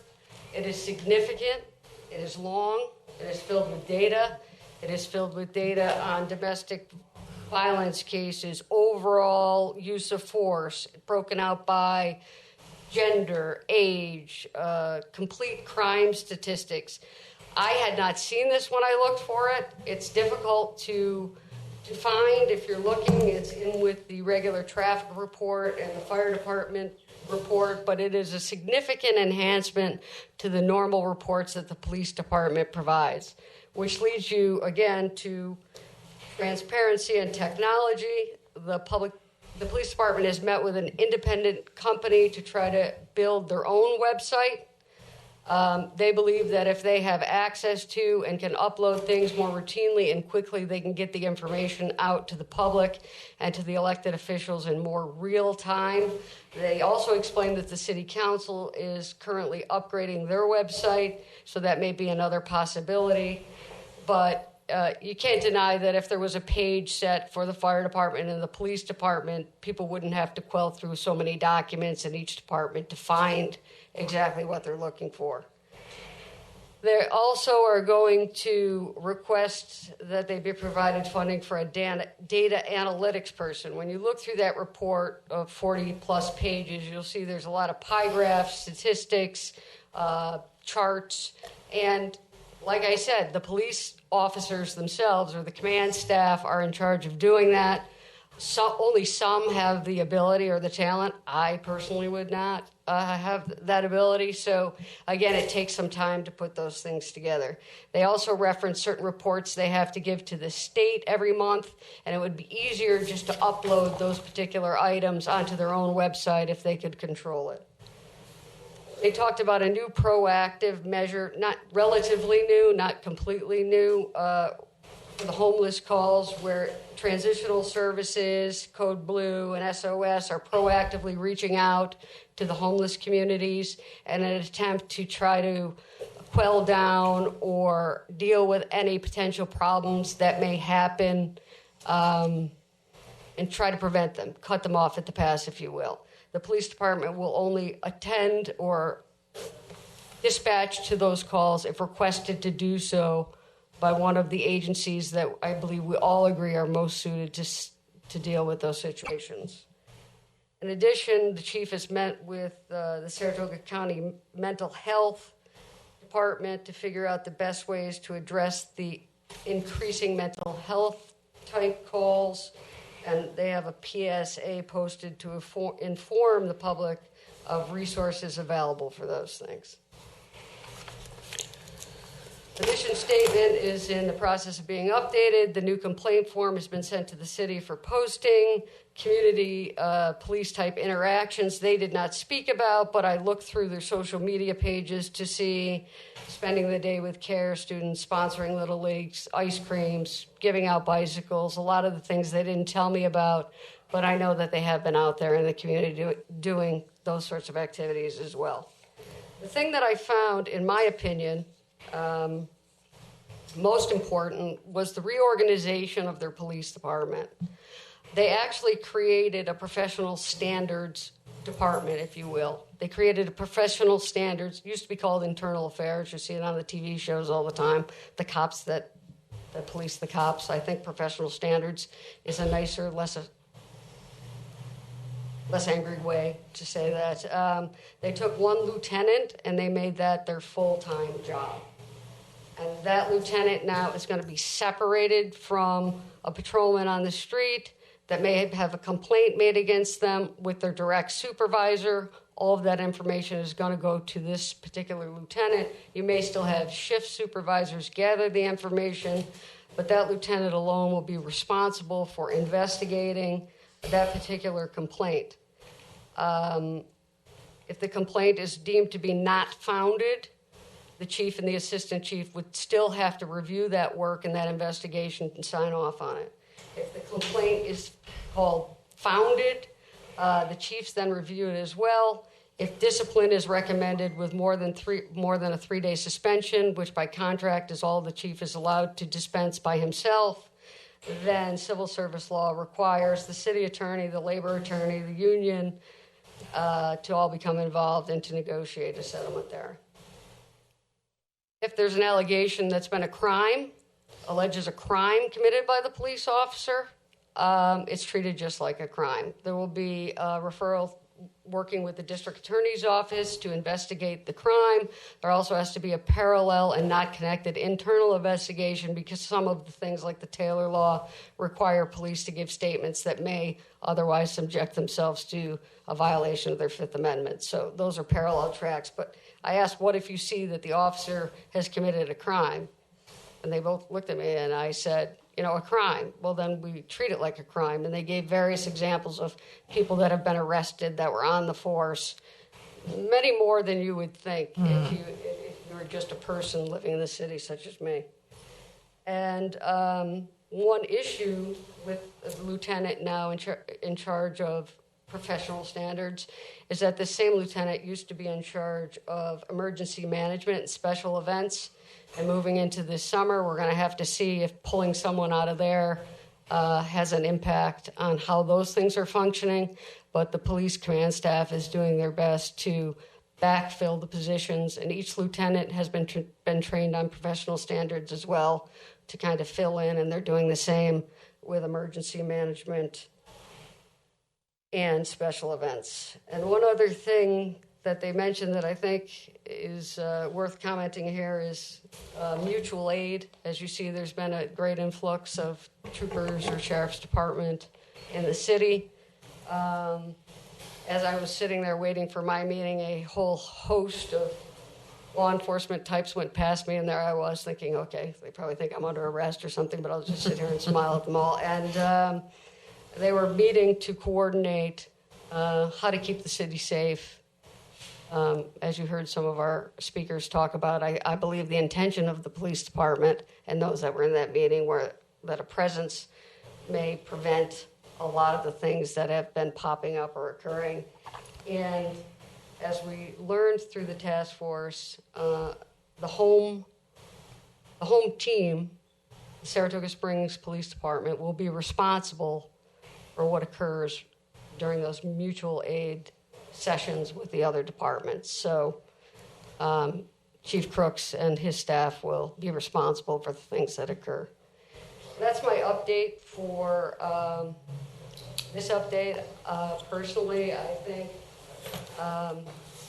It is significant, it is long, it is filled with data. It is filled with data on domestic violence cases, overall use of force, broken out by gender, age, complete crime statistics. I had not seen this when I looked for it. It's difficult to find. If you're looking, it's in with the regular traffic report and the fire department report, but it is a significant enhancement to the normal reports that the police department provides. which leads you again to transparency and technology. The police department has met with an independent company to try to build their own website. They believe that if they have access to and can upload things more routinely and quickly, they can get the information out to the public and to the elected officials in more real time. They also explained that the city council is currently upgrading their website, so that may be another possibility. But you can't deny that if there was a page set for the fire department and the police department, people wouldn't have to quell through so many documents in each department to find exactly what they're looking for. They also are going to request that they be provided funding for a data analytics person. When you look through that report of 40 plus pages, you'll see there's a lot of pie graphs, statistics, charts, and like I said, the police officers themselves or the command staff are in charge of doing that. Only some have the ability or the talent. I personally would not have that ability. So again, it takes some time to put those things together. They also reference certain reports they have to give to the state every month, and it would be easier just to upload those particular items onto their own website if they could control it. They talked about a new proactive measure, not relatively new, not completely new, for the homeless calls, where transitional services, Code Blue, and SOS are proactively reaching out to the homeless communities in an attempt to try to quell down or deal with any potential problems that may happen, and try to prevent them, cut them off at the pass, if you will. The police department will only attend or dispatch to those calls if requested to do so by one of the agencies that I believe we all agree are most suited to deal with those situations. In addition, the chief has met with the Saratoga County Mental Health Department to figure out the best ways to address the increasing mental health type calls, and they have a PSA posted to inform the public of resources available for those things. The mission statement is in the process of being updated. The new complaint form has been sent to the city for posting. Community police type interactions they did not speak about, but I looked through their social media pages to see spending the day with care, students sponsoring little leagues, ice creams, giving out bicycles, a lot of the things they didn't tell me about, but I know that they have been out there in the community doing those sorts of activities as well. The thing that I found, in my opinion, most important was the reorganization of their police department. They actually created a professional standards department, if you will. They created a professional standards, used to be called internal affairs. You see it on the TV shows all the time. The cops that police the cops. I think professional standards is a nicer, less angry way to say that. They took one lieutenant and they made that their full-time job. And that lieutenant now is going to be separated from a patrolman on the street that may have a complaint made against them with their direct supervisor. All of that information is going to go to this particular lieutenant. You may still have shift supervisors gather the information, but that lieutenant alone will be responsible for investigating that particular complaint. If the complaint is deemed to be not founded, the chief and the assistant chief would still have to review that work and that investigation and sign off on it. If the complaint is called founded, the chiefs then review it as well. If discipline is recommended with more than a 3-day suspension, which by contract is all the chief is allowed to dispense by himself, then civil service law requires the city attorney, the labor attorney, the union to all become involved and to negotiate a settlement there. If there's an allegation that's been alleges a crime committed by the police officer, it's treated just like a crime. There will be a referral working with the district attorney's office to investigate the crime. There also has to be a parallel and not connected internal investigation because some of the things like the Taylor law require police to give statements that may otherwise subject themselves to a violation of their Fifth Amendment. So those are parallel tracks. But I asked, what if you see that the officer has committed a crime? And they both looked at me, and I said, a crime. Well, then we treat it like a crime. And they gave various examples of people that have been arrested that were on the force, many more than you would think if you were just a person living in the city such as me. And one issue with the lieutenant now in charge of professional standards is that the same lieutenant used to be in charge of emergency management and special events. And moving into this summer, we're going to have to see if pulling someone out of there has an impact on how those things are functioning. But the police command staff is doing their best to backfill the positions, and each lieutenant has been trained on professional standards as well to kind of fill in, and they're doing the same with emergency management and special events. And one other thing that they mentioned that I think is worth commenting here is mutual aid. As you see, there's been a great influx of troopers or sheriff's department in the city. As I was sitting there waiting for my meeting, a whole host of law enforcement types went past me, and there I was thinking, okay, they probably think I'm under arrest or something, but I'll just sit here and smile at them all. And they were meeting to coordinate how to keep the city safe. As you heard some of our speakers talk about, I believe the intention of the police department and those that were in that meeting were that a presence may prevent a lot of the things that have been popping up or occurring. And as we learned through the task force, the home team, the Saratoga Springs Police Department, will be responsible for what occurs during those mutual aid sessions with the other departments. So Chief Crooks and his staff will be responsible for the things that occur. That's my update for this update. Personally, I think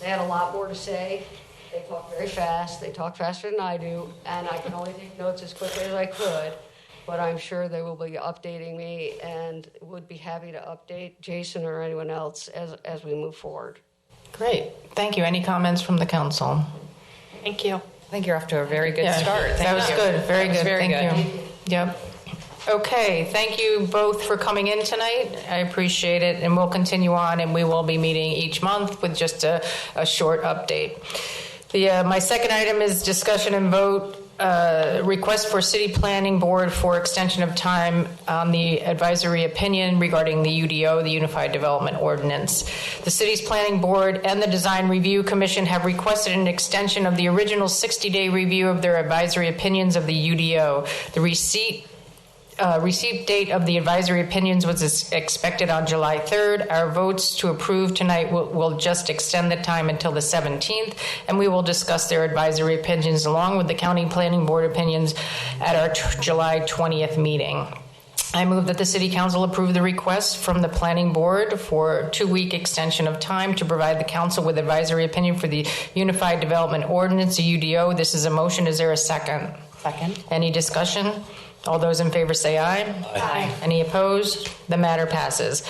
they had a lot more to say. They talk very fast. They talk faster than I do, and I can only take notes as quickly as I could. But I'm sure they will be updating me and would be happy to update Jason or anyone else as we move forward. Great. Thank you. Any comments from the council? Thank you. I think you're off to a very good start. That was good. Very good. Very Thank you. Yep. Okay, thank you both for coming in tonight. I appreciate it, and we'll continue on, and we will be meeting each month with just a short update. My second item is discussion and vote request for City Planning Board for extension of time on the advisory opinion regarding the UDO, the Unified Development Ordinance. The City's Planning Board and the Design Review Commission have requested an extension of the original 60-day review of their advisory opinions of the UDO. The receipt date of the advisory opinions was expected on July 3rd. Our votes to approve tonight will just extend the time until the 17th, and we will discuss their advisory opinions along with the County Planning Board opinions at our July 20th meeting. I move that the City Council approve the request from the Planning Board for a 2-week extension of time to provide the Council with advisory opinion for the Unified Development Ordinance, the UDO. This is a motion. Is there a second? Second. Any discussion? All those in favor say aye. Aye. Any opposed? The matter passes.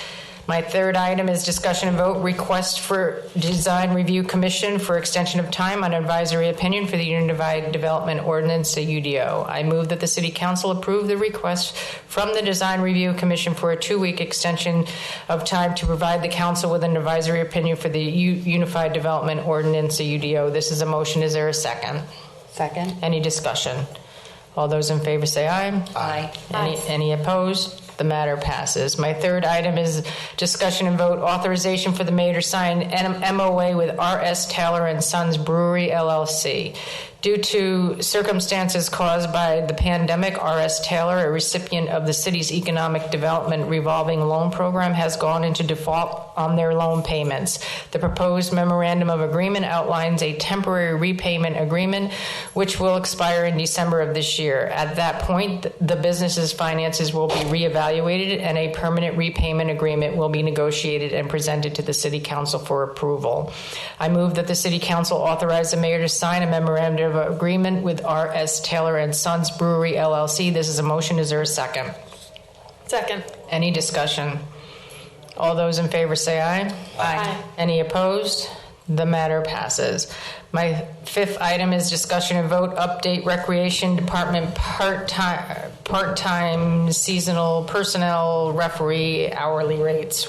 My third item is discussion and vote request for Design Review Commission for extension of time on advisory opinion for the Unified Development Ordinance, the UDO. I move that the City Council approve the request from the Design Review Commission for a 2-week extension of time to provide the Council with an advisory opinion for the Unified Development Ordinance, the UDO. This is a motion. Is there a second? Second. Any discussion? All those in favor say aye. Aye. Any opposed? The matter passes. My third item is discussion and vote authorization for the mayor to sign an MOA with R.S. Taylor and Sons Brewery, LLC. Due to circumstances caused by the pandemic, R.S. Taylor, a recipient of the city's economic development revolving loan program, has gone into default on their loan payments. The proposed memorandum of agreement outlines a temporary repayment agreement which will expire in December of this year. At that point, the business's finances will be reevaluated and a permanent repayment agreement will be negotiated and presented to the City Council for approval. I move that the City Council authorize the mayor to sign a memorandum of agreement with R.S. Taylor and Sons Brewery, LLC. This is a motion. Is there a second? Second. Any discussion? All those in favor say aye. Aye. Any opposed? The matter passes. My fifth item is discussion and vote, update Recreation Department part-time seasonal personnel referee hourly rates.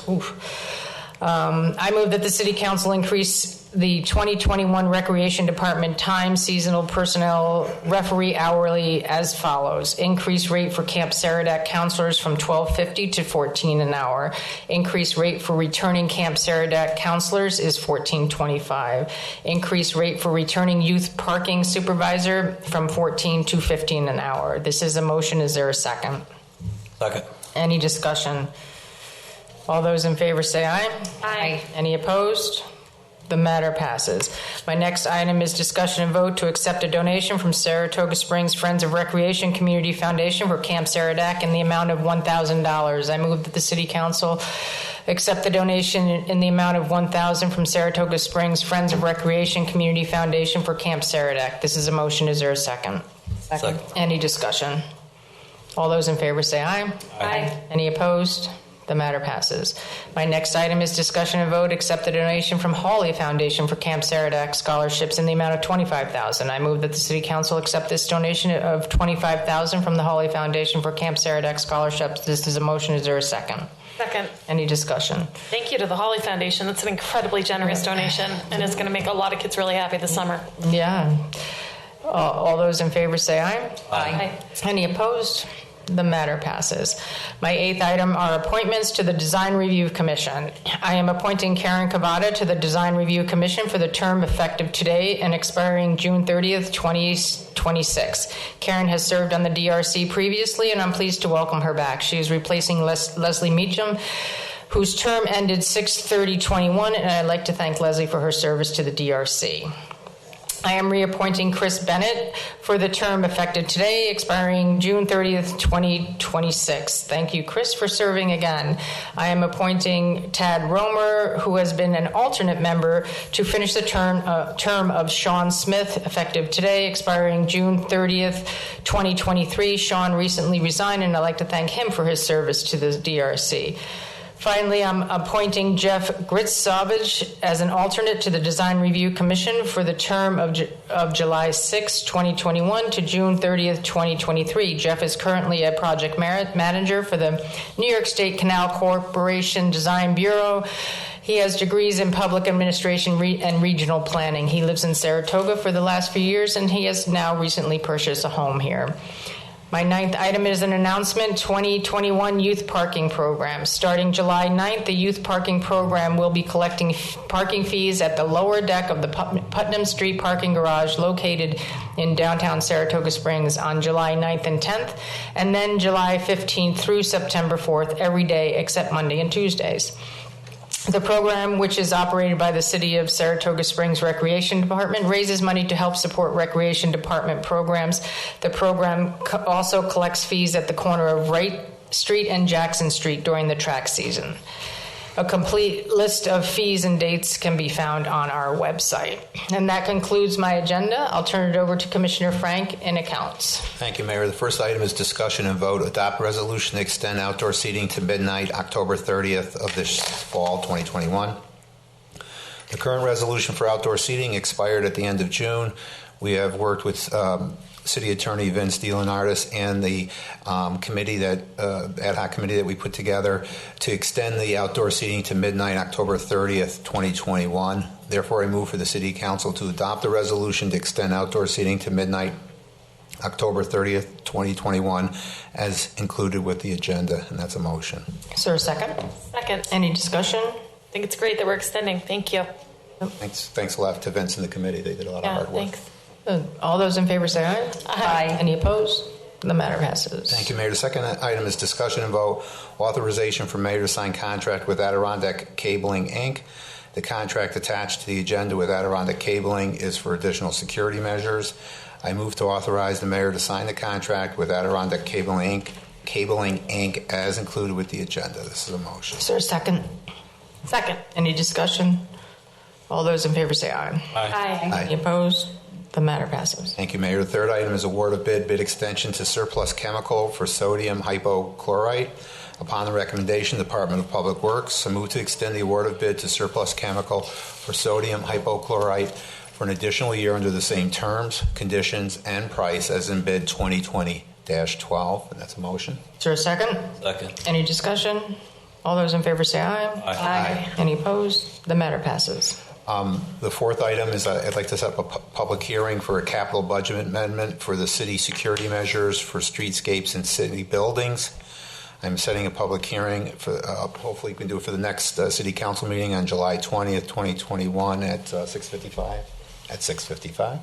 I move that the City Council increase the 2021 Recreation Department time seasonal personnel referee hourly as follows. Increase rate for Camp Saratoga counselors from $12.50 to $14 an hour. Increase rate for returning Camp Saratoga counselors is $14.25. Increase rate for returning youth parking supervisor from $14 to $15 an hour. This is a motion. Is there a second? Second. Any discussion? All those in favor say aye. Aye. Any opposed? The matter passes. My next item is discussion and vote to accept a donation from Saratoga Springs Friends of Recreation Community Foundation for Camp Saratoga in the amount of $1,000. I move that the City Council accept the donation in the amount of $1,000 from Saratoga Springs Friends of Recreation Community Foundation for Camp Saratoga. This is a motion. Is there a second? Second. Any discussion? All those in favor say aye. Aye. Any opposed? The matter passes. My next item is discussion and vote, accept the donation from Hawley Foundation for Camp Saratoga scholarships in the amount of $25,000. I move that the City Council accept this donation of $25,000 from the Hawley Foundation for Camp Saratoga scholarships. This is a motion. Is there a second? Second. Any discussion? Thank you to the Hawley Foundation. That's an incredibly generous donation, and it's going to make a lot of kids really happy this summer. Yeah. All those in favor say aye. Aye. Any opposed? The matter passes. My eighth item are appointments to the Design Review Commission. I am appointing Karen Cavada to the Design Review Commission for the term effective today and expiring June 30th, 2026. Karen has served on the DRC previously, and I'm pleased to welcome her back. She is replacing Leslie Meacham, whose term ended 6/30/21, and I'd like to thank Leslie for her service to the DRC. I am reappointing Chris Bennett for the term effective today, expiring June 30th, 2026. Thank you, Chris, for serving again. I am appointing Tad Romer, who has been an alternate member, to finish the term of Sean Smith, effective today, expiring June 30th, 2023. Sean recently resigned, and I'd like to thank him for his service to the DRC. Finally, I'm appointing Jeff Gritzovich as an alternate to the Design Review Commission for the term of July 6, 2021 to June 30th, 2023. Jeff is currently a project manager for the New York State Canal Corporation Design Bureau. He has degrees in public administration and regional planning. He lives in Saratoga for the last few years, and he has now recently purchased a home here. My ninth item is an announcement, 2021 Youth Parking Program. Starting July 9th, the Youth Parking Program will be collecting parking fees at the lower deck of the Putnam Street Parking Garage located in downtown Saratoga Springs on July 9th and 10th, and then July 15th through September 4th every day except Monday and Tuesdays. The program, which is operated by the City of Saratoga Springs Recreation Department, raises money to help support Recreation Department programs. The program also collects fees at the corner of Wright Street and Jackson Street during the track season. A complete list of fees and dates can be found on our website. And that concludes my agenda. I'll turn it over to Commissioner Frank in accounts. Thank you, Mayor. The first item is discussion and vote. Adopt resolution to extend outdoor seating to midnight, October 30th of this fall, 2021. The current resolution for outdoor seating expired at the end of June. We have worked with City Attorney Vince DeLeonardis and the committee that ad hoc committee that we put together to extend the outdoor seating to midnight, October 30th, 2021. Therefore, I move for the City Council to adopt the resolution to extend outdoor seating to midnight, October 30th, 2021, as included with the agenda, and that's a motion. Is there a second? Second. Any discussion? I think it's great that we're extending. Thank you. Thanks a lot to Vince and the committee. They did a lot of hard work. Thanks. All those in favor say aye. Aye. Any opposed? The matter passes. Thank you, Mayor. The second item is discussion and vote, authorization for Mayor to sign contract with Adirondack Cabling, Inc. The contract attached to the agenda with Adirondack Cabling is for additional security measures. I move to authorize the Mayor to sign the contract with Adirondack Cabling, Inc. as included with the agenda. This is a motion. Is there a second? Second. Any discussion? All those in favor say aye. Aye. Any opposed? The matter passes. Thank you, Mayor. The third item is award of bid extension to Surplus Chemical for sodium hypochlorite. Upon the recommendation of the Department of Public Works, I move to extend the award of bid to Surplus Chemical for sodium hypochlorite for an additional year under the same terms, conditions, and price as in bid 2020-12. And that's a motion. Is there a second? Second. Any discussion? All those in favor say aye. Aye. Any opposed? The matter passes. The fourth item is I'd like to set up a public hearing for a capital budget amendment for the city security measures for streetscapes and city buildings. I'm setting a public hearing for, hopefully we can do it for the next city council meeting on July 20th, 2021 at 6:55.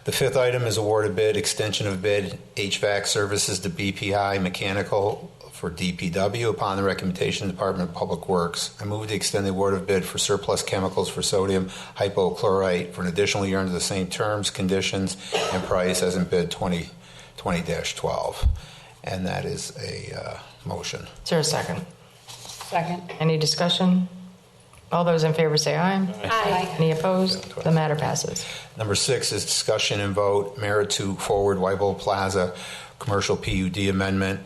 The fifth item is award of bid, extension of bid, HVAC services to BPI Mechanical for DPW. Upon the recommendation of the Department of Public Works, I move to extend the award of bid for surplus chemicals for sodium hypochlorite for an additional year under the same terms, conditions, and price as in bid 2020-12. And that is a motion. Is there a second? Second. Any discussion? All those in favor say aye. Aye. Any opposed? The matter passes. Number 6 is discussion and vote merit to forward Weibo Plaza commercial PUD amendment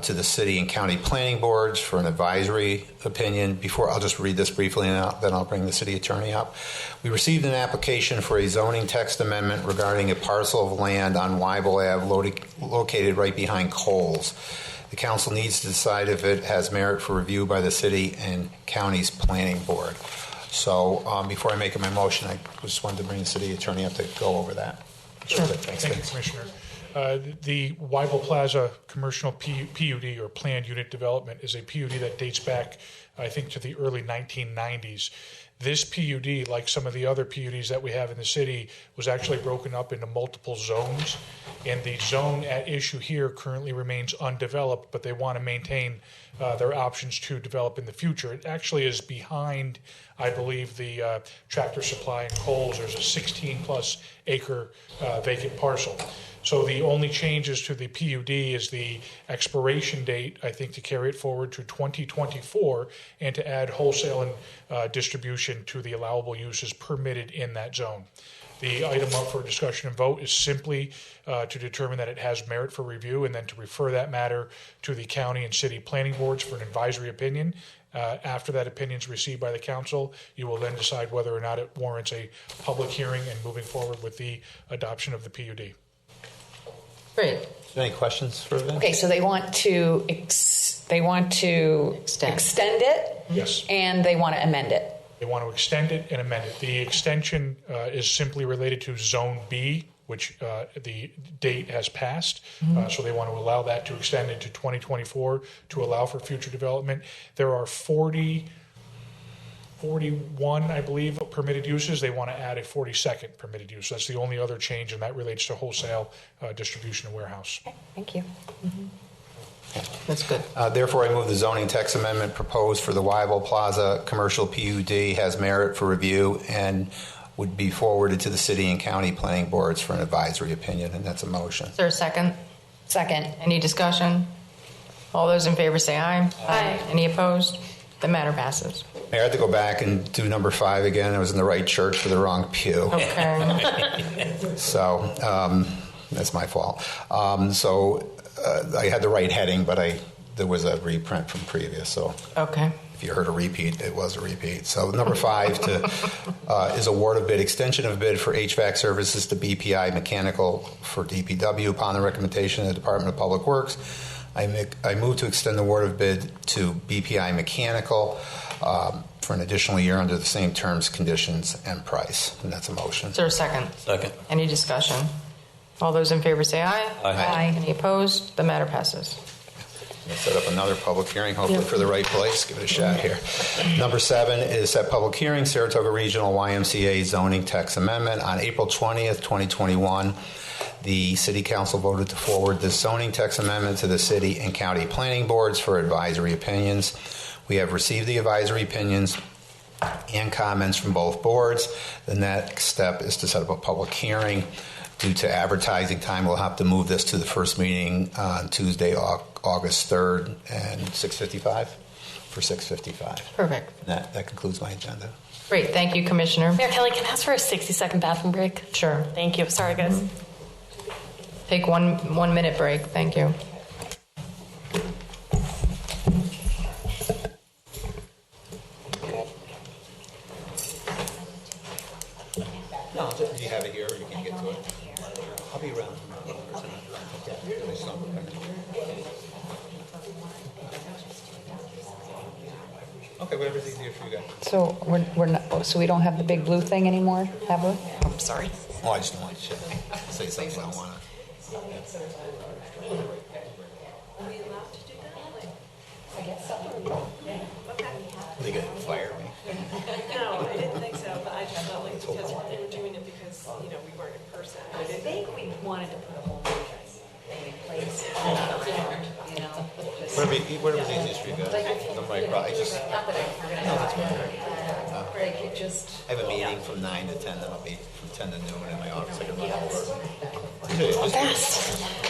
to the city and county planning boards for an advisory opinion. Before, I'll just read this briefly and then I'll bring the city attorney up. We received an application for a zoning text amendment regarding a parcel of land on Weibo Ave located right behind Kohl's. The council needs to decide if it has merit for review by the city and county's planning board. So before I make my motion, I just wanted to bring the city attorney up to go over that. Sure. Thank you, Commissioner. The Weibo Plaza commercial PUD or planned unit development is a PUD that dates back, I think, to the early 1990s. This PUD, like some of the other PUDs that we have in the city, was actually broken up into multiple zones. And the zone at issue here currently remains undeveloped, but they want to maintain their options to develop in the future. It actually is behind, I believe, the Tractor Supply and Kohl's. There's a 16-plus acre vacant parcel. So the only changes to the PUD is the expiration date, I think, to carry it forward to 2024 and to add wholesale and distribution to the allowable uses permitted in that zone. The item up for discussion and vote is simply to determine that it has merit for review and then to refer that matter to the county and city planning boards for an advisory opinion. After that opinion is received by the council, you will then decide whether or not it warrants a public hearing and moving forward with the adoption of the PUD. Great. Any questions for them? Okay, so they want to extend it. Yes. And they want to amend it. They want to extend it and amend it. The extension is simply related to Zone B, which the date has passed. So they want to allow that to extend into 2024 to allow for future development. There are 41, I believe, permitted uses. They want to add a 42nd permitted use. That's the only other change, and that relates to wholesale distribution and warehouse. Okay, thank you. That's good. Therefore, I move the zoning text amendment proposed for the Weibo Plaza commercial PUD has merit for review and would be forwarded to the city and county planning boards for an advisory opinion, and that's a motion. Is there a second? Second. Any discussion? All those in favor say aye. Aye. Any opposed? The matter passes. I had to go back and do number 5 again. I was in the right church for the wrong pew. Okay. So that's my fault. I had the right heading, but there was a reprint from previous. So Okay. if you heard a repeat, it was a repeat. So number 5 is award of bid, extension of bid for HVAC services to BPI Mechanical for DPW. Upon the recommendation of the Department of Public Works, I move to extend the award of bid to BPI Mechanical for an additional year under the same terms, conditions, and price. And that's a motion. Is there a second? Second. Any discussion? All those in favor say aye. Aye. Any opposed? The matter passes. Let's set up another public hearing, hopefully for the right place. Give it a shot here. Number 7 is set public hearing, Saratoga Regional YMCA zoning text amendment. On April 20th, 2021, the City Council voted to forward this zoning text amendment to the city and county planning boards for advisory opinions. We have received the advisory opinions and comments from both boards. The next step is to set up a public hearing. Due to advertising time, we'll have to move this to the first meeting on Tuesday, August 3rd, and 6:55 for 6:55. Perfect. That concludes my agenda. Great. Thank you, Commissioner. Mayor Kelly, can I ask for a 60-second bathroom break? Sure. Thank you. Sorry, guys. Take one minute break. Thank you. Okay, whatever's easier for you guys. So we're not, so we don't have the big blue thing anymore, have we? I'm sorry. Oh, I just don't want to say something I don't want to. They gonna fire me. No, I didn't think so, but I just felt like because they were doing it because, we weren't in person. I think we wanted to put a whole new thing in place, not around, Whatever's easiest for you guys. I'm right, I just. Not that I have a meeting from 9 to 10, then I'll be from 10 to noon in my office. I can run over.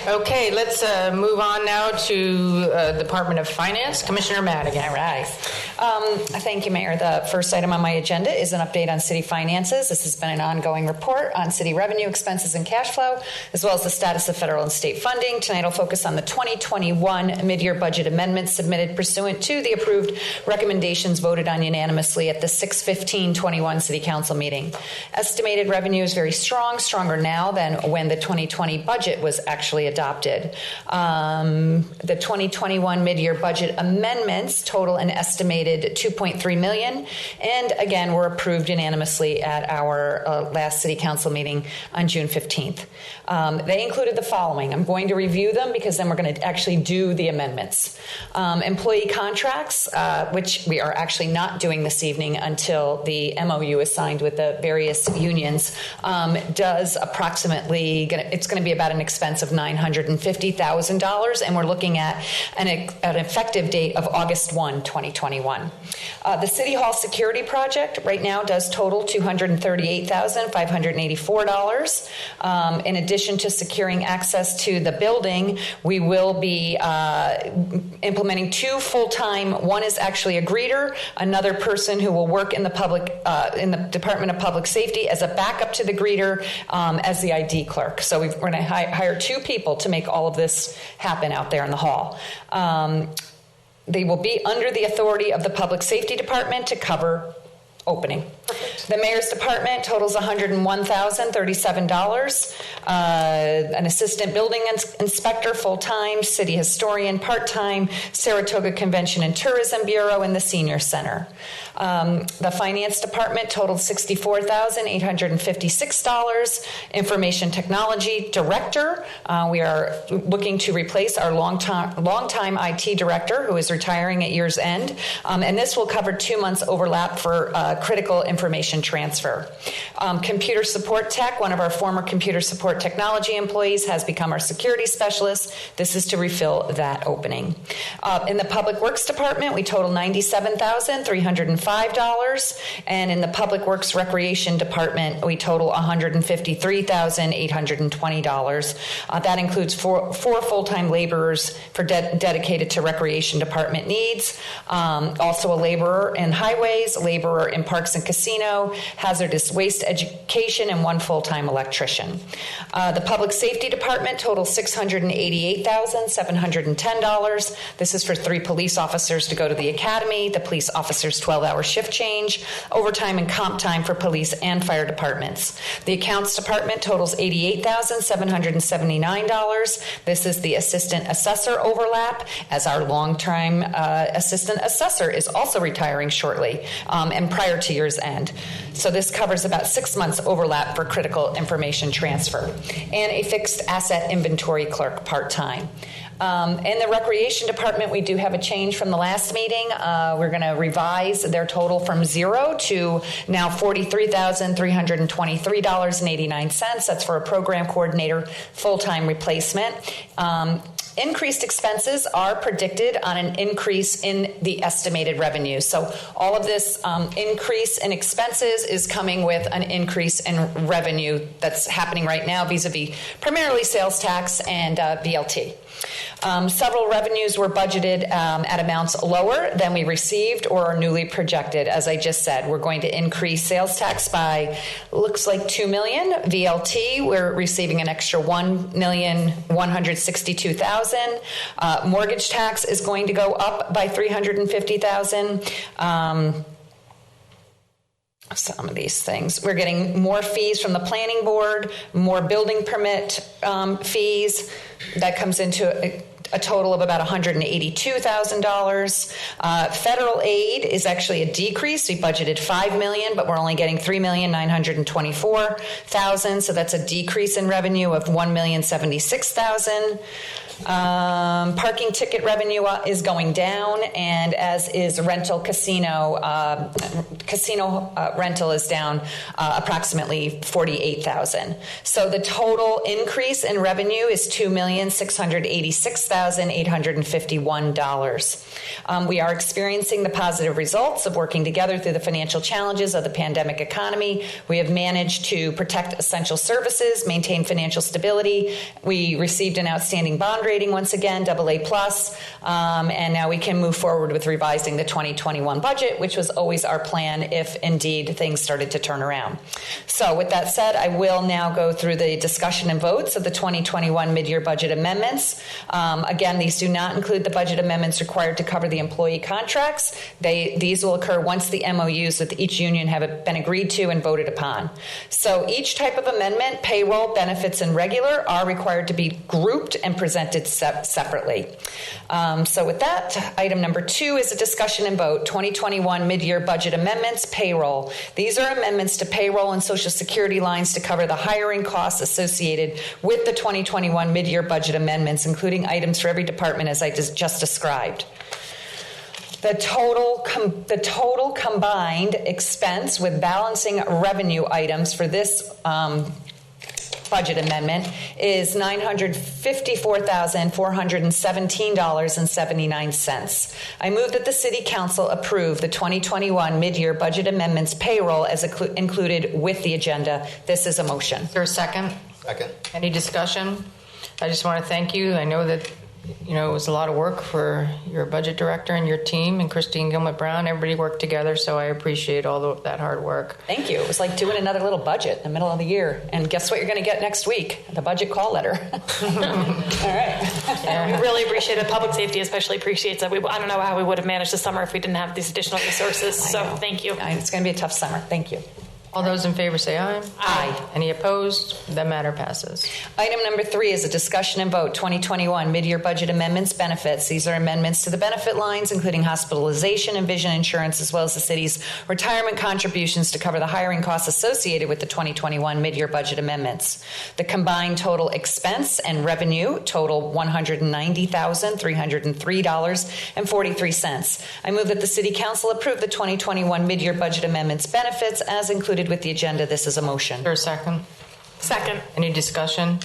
Okay, let's move on now to Department of Finance. Commissioner Madigan. All right. Thank you, Mayor. The first item on my agenda is an update on city finances. This has been an ongoing report on city revenue, expenses, and cash flow, as well as the status of federal and state funding. Tonight I'll focus on the 2021 mid-year budget amendments submitted pursuant to the approved recommendations voted on unanimously at the 6/15/21 City Council meeting. Estimated revenue is very strong, stronger now than when the 2020 budget was actually adopted. The 2021 mid-year budget amendments total an estimated $2.3 million, and again were approved unanimously at our last City Council meeting on June 15th. They included the following. I'm going to review them because then we're going to actually do the amendments. Employee contracts, which we are actually not doing this evening until the MOU is signed with the various unions, does approximately, it's going to be about an expense of $950,000, and we're looking at an effective date of August 1, 2021. The City Hall security project right now does total $238,584. In addition to securing access to the building, we will be implementing 2 full-time. One is actually a greeter, another person who will work in the Department of Public Safety as a backup to the greeter as the ID clerk. So we're going to hire 2 people to make all of this happen out there in the hall. They will be under the authority of the Public Safety Department to cover opening. The mayor's department totals $101,037. An assistant building inspector full-time, city historian part-time, Saratoga Convention and Tourism Bureau, and the senior center. The finance department totaled $64,856. Information technology director. We are looking to replace our longtime IT director who is retiring at year's end. And this will cover 2 months overlap for critical information transfer. Computer support tech, one of our former computer support technology employees has become our security specialist. This is to refill that opening. In the Public Works Department, we total $97,305. And in the Public Works Recreation Department, we total $153,820. That includes four full-time laborers for dedicated to Recreation Department needs. Also a laborer in highways, laborer in parks and casino, hazardous waste education, and 1 full-time electrician. The Public Safety Department totals $688,710. This is for 3 police officers to go to the academy, the police officers' 12-hour shift change, overtime and comp time for police and fire departments. The Accounts Department totals $88,779. This is the assistant assessor overlap, as our long-time assistant assessor is also retiring shortly and prior to year's end. So this covers about 6 months overlap for critical information transfer, and a fixed asset inventory clerk part-time. In the Recreation Department, we do have a change from the last meeting. We're going to revise their total from 0 to now $43,323.89. That's for a program coordinator full-time replacement. Increased expenses are predicted on an increase in the estimated revenue. So all of this increase in expenses is coming with an increase in revenue that's happening right now vis-a-vis primarily sales tax and VLT. Several revenues were budgeted at amounts lower than we received or are newly projected. As I just said, we're going to increase sales tax by, looks like $2 million. VLT, we're receiving an extra $1,162,000. Mortgage tax is going to go up by $350,000. Some of these things. We're getting more fees from the planning board, more building permit fees. That comes into a total of about $182,000. Federal aid is actually a decrease. We budgeted $5 million, but we're only getting $3,924,000, so that's a decrease in revenue of $1,076,000. Parking ticket revenue is going down, and as is rental casino. Rental is down approximately $48,000. So the total increase in revenue is $2,686,851. We are experiencing the positive results of working together through the financial challenges of the pandemic economy. We have managed to protect essential services, maintain financial stability. We received an outstanding bond rating once again, AA+, and now we can move forward with revising the 2021 budget, which was always our plan if indeed things started to turn around. So with that said, I will now go through the discussion and votes of the 2021 mid-year budget amendments. Again, these do not include the budget amendments required to cover the employee contracts. These will occur once the MOUs with each union have been agreed to and voted upon. So each type of amendment, payroll, benefits, and regular, are required to be grouped and presented separately. So with that, item number 2 is a discussion and vote, 2021 mid-year budget amendments, payroll. These are amendments to payroll and Social Security lines to cover the hiring costs associated with the 2021 mid-year budget amendments, including items for every department as I just described. The total combined expense with balancing revenue items for this budget amendment is $954,417.79. I move that the City Council approve the 2021 mid-year budget amendments payroll as included with the agenda. This is a motion. Is there a second? Second. Any discussion? I just want to thank you. I know that it was a lot of work for your budget director and your team, and Christine Gilmott-Brown. Everybody worked together, so I appreciate all that hard work. Thank you. It was like doing another little budget in the middle of the year. And guess what you're going to get next week? The budget call letter. All right. Yeah, we really appreciate it. Public safety especially appreciates it. I don't know how we would have managed the summer if we didn't have these additional resources, so thank you. It's going to be a tough summer. Thank you. All those in favor say aye. Aye. Any opposed? The matter passes. Item number 3 is a discussion and vote, 2021 mid-year budget amendments, benefits. These are amendments to the benefit lines, including hospitalization and vision insurance, as well as the city's retirement contributions to cover the hiring costs associated with the 2021 mid-year budget amendments. The combined total expense and revenue total $190,303.43. I move that the City Council approve the 2021 mid-year budget amendments benefits as included with the agenda. This is a motion. Is there a second? Second. Any discussion?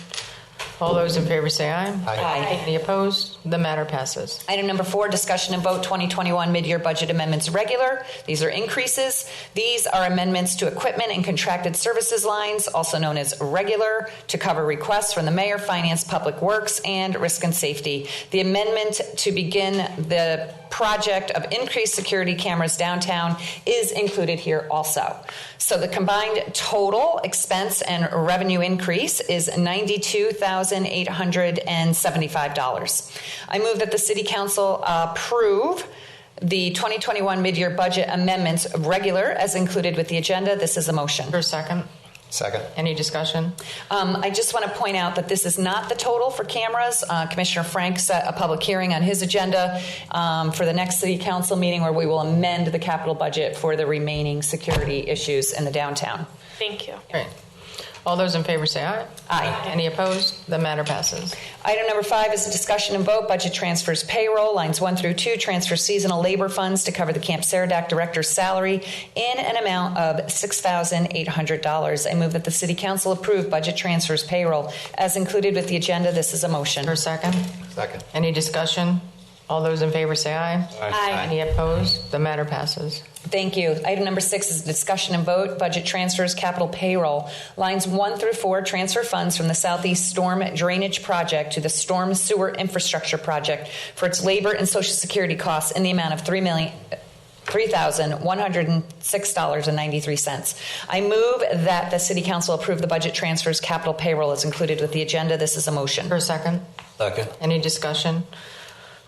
All those in favor say aye. Aye. Any opposed? The matter passes. Item number 4, discussion and vote 2021 mid-year budget amendments regular. These are increases. These are amendments to equipment and contracted services lines, also known as regular, to cover requests from the mayor, finance, public works, and risk and safety. The amendment to begin the project of increased security cameras downtown is included here also. So the combined total expense and revenue increase is $92,875. I move that the City Council approve the 2021 mid-year budget amendments regular as included with the agenda. This is a motion. For a second? Second. Any discussion? I just want to point out that this is not the total for cameras. Commissioner Frank set a public hearing on his agenda for the next City Council meeting where we will amend the capital budget for the remaining security issues in the downtown. Thank you. Great. All those in favor say aye. Aye. Any opposed? The matter passes. Item number 5 is a discussion and vote, budget transfers payroll, lines 1 through 2, transfer seasonal labor funds to cover the Camp Saratoga director's salary in an amount of $6,800. I move that the City Council approve budget transfers payroll as included with the agenda. This is a motion. For a second? Second. Any discussion? All those in favor say aye. Aye. Any opposed? The matter passes. Thank you. Item number 6 is discussion and vote, budget transfers, capital payroll. Lines 1 through 4 transfer funds from the Southeast Storm Drainage Project to the Storm Sewer Infrastructure Project for its labor and Social Security costs in the amount of $3,106.93. I move that the City Council approve the budget transfers, capital payroll as included with the agenda. This is a motion. For a second? Second. Any discussion?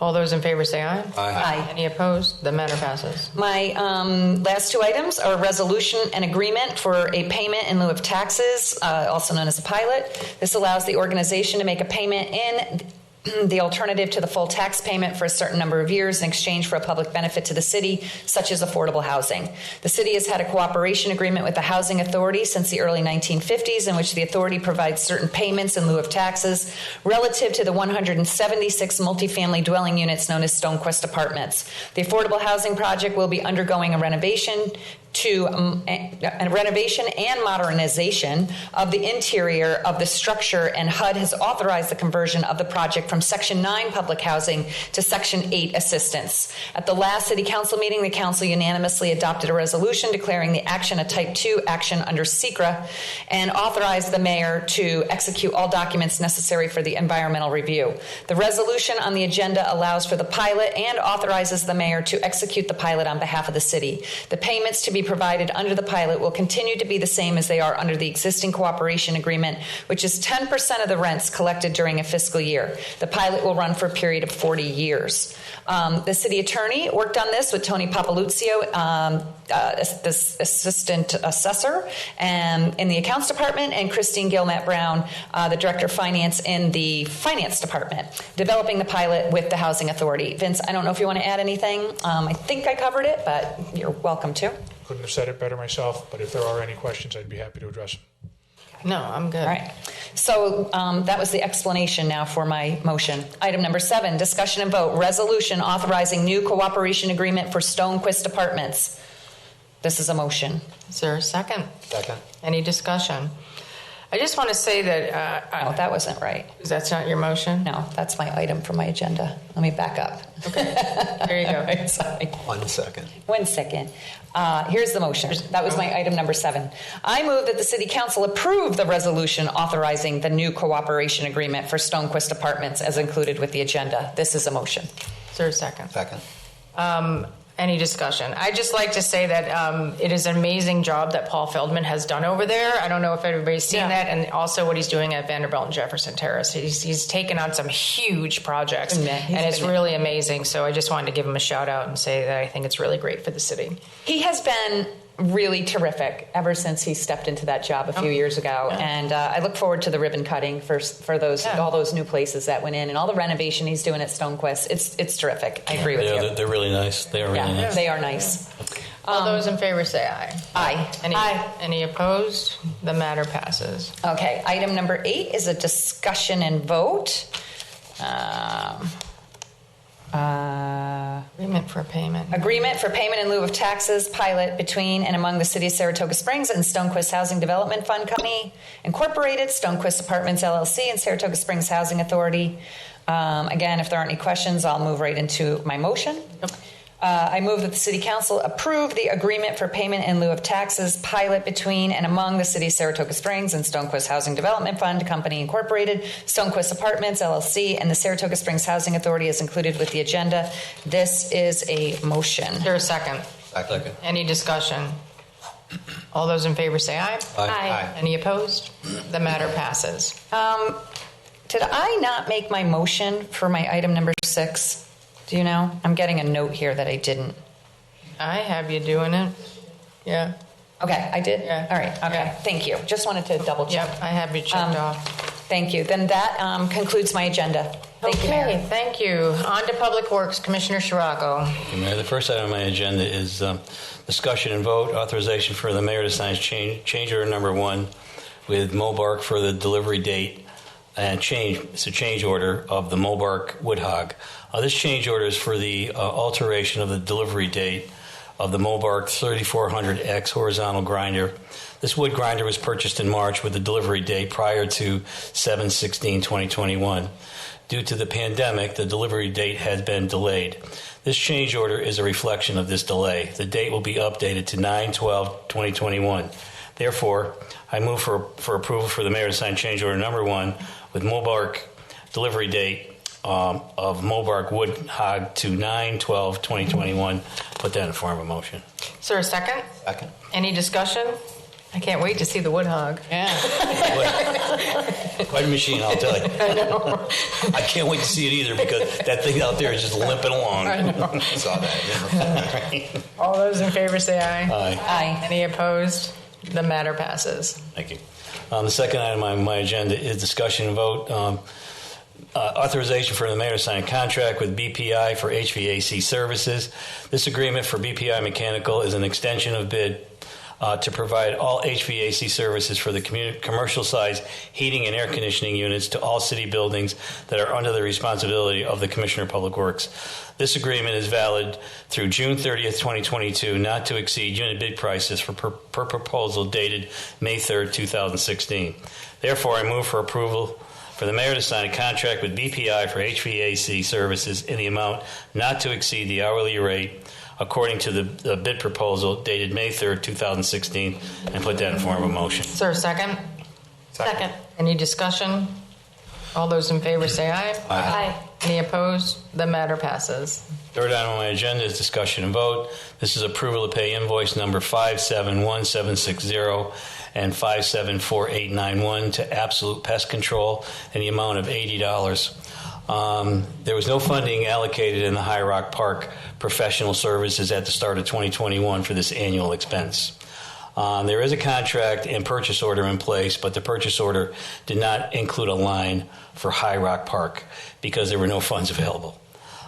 All those in favor say aye. Aye. Any opposed? The matter passes. My last 2 items are a resolution and agreement for a payment in lieu of taxes, also known as a pilot. This allows the organization to make a payment in the alternative to the full tax payment for a certain number of years in exchange for a public benefit to the city, such as affordable housing. The city has had a cooperation agreement with the Housing Authority since the early 1950s, in which the authority provides certain payments in lieu of taxes relative to the 176 multifamily dwelling units known as Stonequist Apartments. The affordable housing project will be undergoing a renovation and modernization of the interior of the structure, and HUD has authorized the conversion of the project from Section 9 public housing to Section 8 assistance. At the last City Council meeting, the Council unanimously adopted a resolution declaring the action a Type 2 action under SECRA and authorized the mayor to execute all documents necessary for the environmental review. The resolution on the agenda allows for the pilot and authorizes the mayor to execute the pilot on behalf of the city. The payments to be provided under the pilot will continue to be the same as they are under the existing cooperation agreement, which is 10% of the rents collected during a fiscal year. The pilot will run for a period of 40 years. The city attorney worked on this with Tony Papaluzio, the assistant assessor in the accounts department, and Christine Gilmet-Brown, the director of finance in the finance department, developing the pilot with the housing authority. Vince, I don't know if you want to add anything. I think I covered it, but you're welcome to. Couldn't have said it better myself, but if there are any questions, I'd be happy to address them. No, I'm good. All right. So that was the explanation now for my motion. Item number 7, discussion and vote, resolution authorizing new cooperation agreement for Stonequist Apartments. This is a motion. Is there a second? Second. Any discussion? I just want to say that... no, that wasn't right. That's not your motion? No, that's my item for my agenda. Let me back up. Okay. There you go. Sorry. 1 second. 1 second. Here's the motion. That was my item number 7. I move that the City Council approve the resolution authorizing the new cooperation agreement for Stonequist Apartments as included with the agenda. This is a motion. Is there a second? Second. Any discussion? I'd just like to say that it is an amazing job that Paul Feldman has done over there. I don't know if everybody's seen that, and also what he's doing at Vanderbilt and Jefferson Terrace. He's taken on some huge projects, and it's really amazing. So I just wanted to give him a shout out and say that I think it's really great for the city. He has been really terrific ever since he stepped into that job a few years ago, and I look forward to the ribbon cutting for those all those new places that went in and all the renovation he's doing at Stonequist. It's terrific. I agree with you. They're really nice. They are really nice. They are nice. All those in favor say aye. Aye. Any opposed? The matter passes. Okay. Item number 8 is a discussion and vote. Agreement for payment. Agreement for payment in lieu of taxes pilot between and among the City of Saratoga Springs and Stonequist Housing Development Fund Company Incorporated, Stonequist Apartments LLC, and Saratoga Springs Housing Authority. Again, if there aren't any questions, I'll move right into my motion. Yep. I move that the City Council approve the agreement for payment in lieu of taxes pilot between and among the City of Saratoga Springs and Stonequist Housing Development Fund Company Incorporated, Stonequist Apartments LLC, and the Saratoga Springs Housing Authority as included with the agenda. This is a motion. Is there a second? Second. Any discussion? All those in favor say aye. Aye. Any opposed? The matter passes. Did I not make my motion for my item number 6? Do you know? I'm getting a note here that I didn't. I have you doing it. Yeah. Okay, I did? Yeah. All right, okay. Yeah. Thank you. Just wanted to double check. Yep, I have you checked off. Thank you. Then that concludes my agenda. Thank you, Mayor. Thank you. On to Public Works, Commissioner Scirocco. Thank you, Mayor. The first item on my agenda is discussion and vote, authorization for the mayor to sign change order number 1 with Mobark for the delivery date and it's a change order of the Mobark Wood Hog. This change order is for the alteration of the delivery date of the Mobark 3400X horizontal grinder. This wood grinder was purchased in March with the delivery date prior to 7/16/2021. Due to the pandemic, the delivery date has been delayed. This change order is a reflection of this delay. The date will be updated to 9/12/2021. Therefore, I move for approval for the mayor to sign change order number 1 with Mobark delivery date of Mobark Wood Hog to 9/12/2021. Put that in form of a motion. Is there a second? Second. Any discussion? I can't wait to see the wood hog. Yeah. Quite a machine, I'll tell you. I know. I can't wait to see it either because that thing out there is just limping along. I know. I saw that. All those in favor say aye. Aye. Aye. Any opposed? The matter passes. Thank you. The second item on my agenda is discussion and vote. authorization for the mayor to sign a contract with BPI for HVAC services. This agreement for BPI Mechanical is an extension of bid to provide all HVAC services for the commercial-sized heating and air conditioning units to all city buildings that are under the responsibility of the Commissioner of Public Works. This agreement is valid through June 30th, 2022, not to exceed unit bid prices per proposal dated May 3rd, 2016. Therefore, I move for approval for the mayor to sign a contract with BPI for HVAC services in the amount not to exceed the hourly rate according to the bid proposal dated May 3rd, 2016, and put that in form of a motion. Is there a second? Second. Any discussion? All those in favor say aye. Aye. Any opposed? The matter passes. Third item on my agenda is discussion and vote. This is approval to pay invoice number 571760 and 574891 to Absolute Pest Control in the amount of $80. There was no funding allocated in the High Rock Park professional services at the start of 2021 for this annual expense. There is a contract and purchase order in place, but the purchase order did not include a line for High Rock Park because there were no funds available.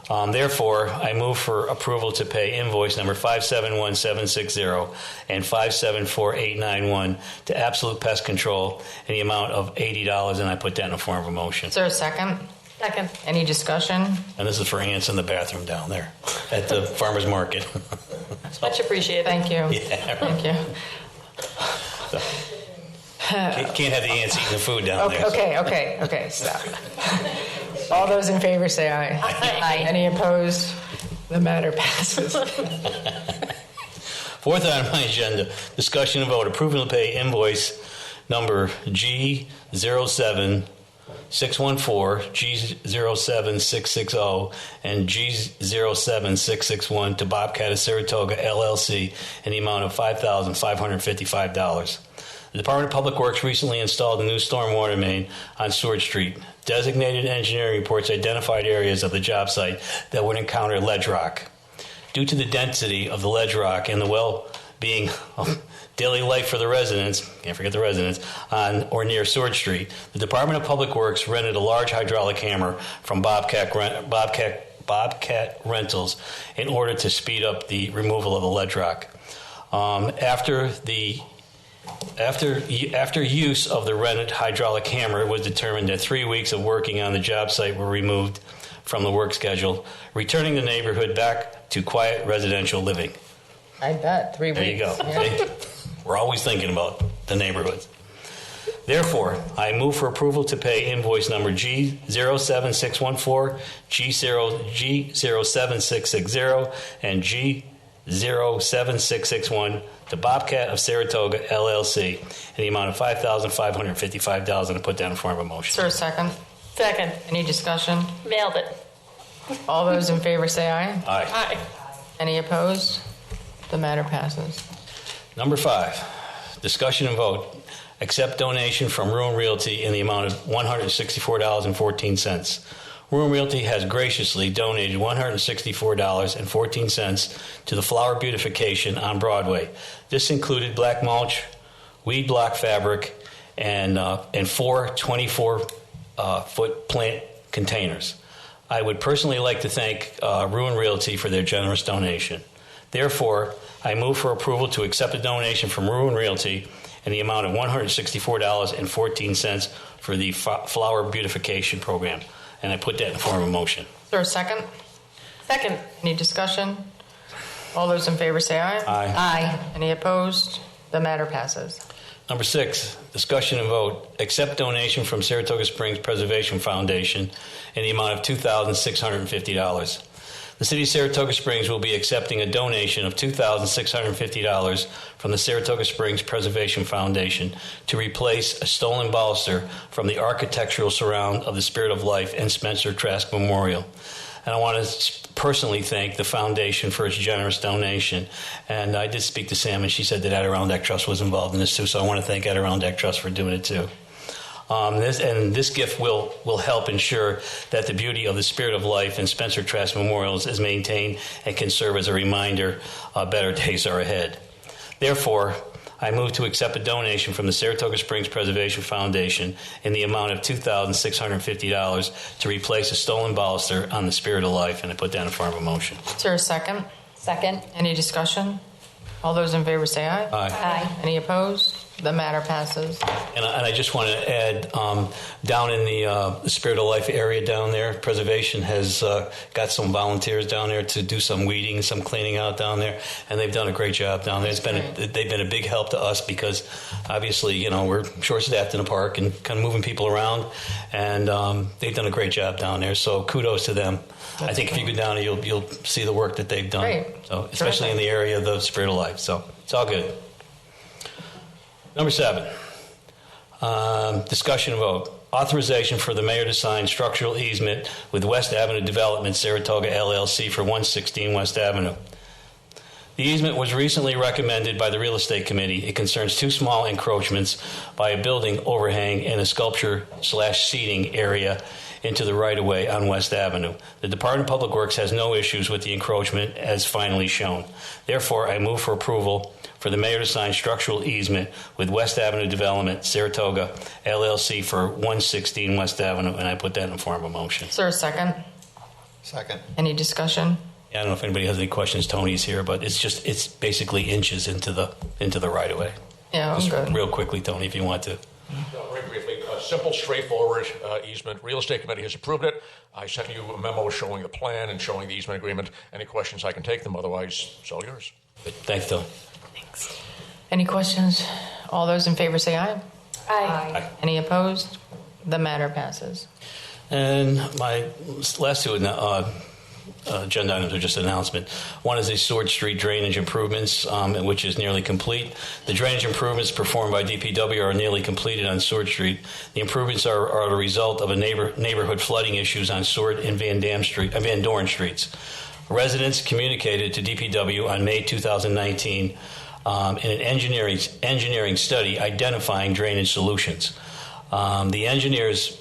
Therefore, I move for approval to pay invoice number 571760 and 574891 to Absolute Pest Control in the amount of $80, and I put that in the form of a motion. Is there a second? Second. Any discussion? And this is for ants in the bathroom down there at the farmer's market. Much appreciated. Thank you. Yeah. Thank you. So, can't have the ants eating the food down there. Okay, stop. All those in favor say aye. Aye. Any opposed? The matter passes. Fourth item on my agenda, discussion and vote, approval to pay invoice number G07614, G07660, and G07661 to Bobcat of Saratoga, LLC in the amount of $5,555. The Department of Public Works recently installed a new stormwater main on Stewart Street. Designated engineering reports identified areas of the job site that would encounter ledge rock. Due to the density of the ledge rock and the well-being of daily life for the residents, can't forget the residents, on or near Stewart Street, the Department of Public Works rented a large hydraulic hammer from Bobcat Rentals in order to speed up the removal of the ledge rock. After use of the rented hydraulic hammer, it was determined that 3 weeks of working on the job site were removed from the work schedule, returning the neighborhood back to quiet residential living. I bet. 3 weeks. There you go. Yeah. We're always thinking about the neighborhoods. Therefore, I move for approval to pay invoice number G07614, G07660, and G07661 to Bobcat of Saratoga, LLC, in the amount of $5,555, and I put down in form of a motion. Is there a second? Second. Any discussion? Nailed it. All those in favor say aye. Aye. Aye. Any opposed? The matter passes. Number 5, discussion and vote. Accept donation from Ruin Realty in the amount of $164.14. Ruin Realty has graciously donated $164.14 to the flower beautification on Broadway. This included black mulch, weed block fabric, and 4 24-foot plant containers. I would personally like to thank Ruin Realty for their generous donation. Therefore, I move for approval to accept a donation from Ruin Realty in the amount of $164.14 for the flower beautification program. And I put that in the form of a motion. Is there a second? Second. Any discussion? All those in favor say aye. Aye. Aye. Any opposed? The matter passes. Number 6, discussion and vote. Accept donation from Saratoga Springs Preservation Foundation in the amount of $2,650. The City of Saratoga Springs will be accepting a donation of $2,650 from the Saratoga Springs Preservation Foundation to replace a stolen baluster from the architectural surround of the Spirit of Life and Spencer Trask Memorial. And I want to personally thank the foundation for its generous donation. And I did speak to Sam, and she said that Adirondack Trust was involved in this too, so I want to thank Adirondack Trust for doing it too. This gift will help ensure that the beauty of the Spirit of Life and Spencer Trask Memorials is maintained and can serve as a reminder better days are ahead. Therefore, I move to accept a donation from the Saratoga Springs Preservation Foundation in the amount of $2,650 to replace a stolen baluster on the Spirit of Life, and I put that in form of a motion. Is there a second? Second. Any discussion? All those in favor say aye. Aye. Any opposed? The matter passes. And I just want to add, down in the Spirit of Life area down there, Preservation has got some volunteers down there to do some weeding, some cleaning out down there, and they've done a great job down there. They've been a big help to us because obviously, we're short-staffed in the park and kind of moving people around, and they've done a great job down there. So kudos to them. I think if you go down there, you'll see the work that they've done. Great. So especially in the area of the Spirit of Life. So it's all good. Number 7, discussion vote. Authorization for the mayor to sign structural easement with West Avenue Development, Saratoga, LLC for 116 West Avenue. The easement was recently recommended by the Real Estate Committee. It concerns 2 small encroachments by a building overhang and a sculpture/seating area into the right-of-way on West Avenue. The Department of Public Works has no issues with the encroachment as finally shown. Therefore, I move for approval for the mayor to sign structural easement with West Avenue Development, Saratoga, LLC for 116 West Avenue, and I put that in the form of a motion. Is there a second? Second. Any discussion? I don't know if anybody has any questions. Tony's here, but it's basically inches into the right-of-way. Yeah, Just good. real quickly, Tony, if you want to. Very briefly, a simple, straightforward easement. Real Estate Committee has approved it. I sent you a memo showing the plan and showing the easement agreement. Any questions, I can take them. Otherwise, it's all yours. Thanks, Tom. Thanks. Any questions? All those in favor say aye. Aye. Any opposed? The passes. And my last 2 agenda items are just an announcement. One is the Stewart Street drainage improvements, which is nearly complete. The drainage improvements performed by DPW are nearly completed on Stewart Street. The improvements are the result of a neighborhood flooding issues on Stewart and Van Doren Streets. Residents communicated to DPW on May 2019 in an engineering study identifying drainage solutions. The engineers'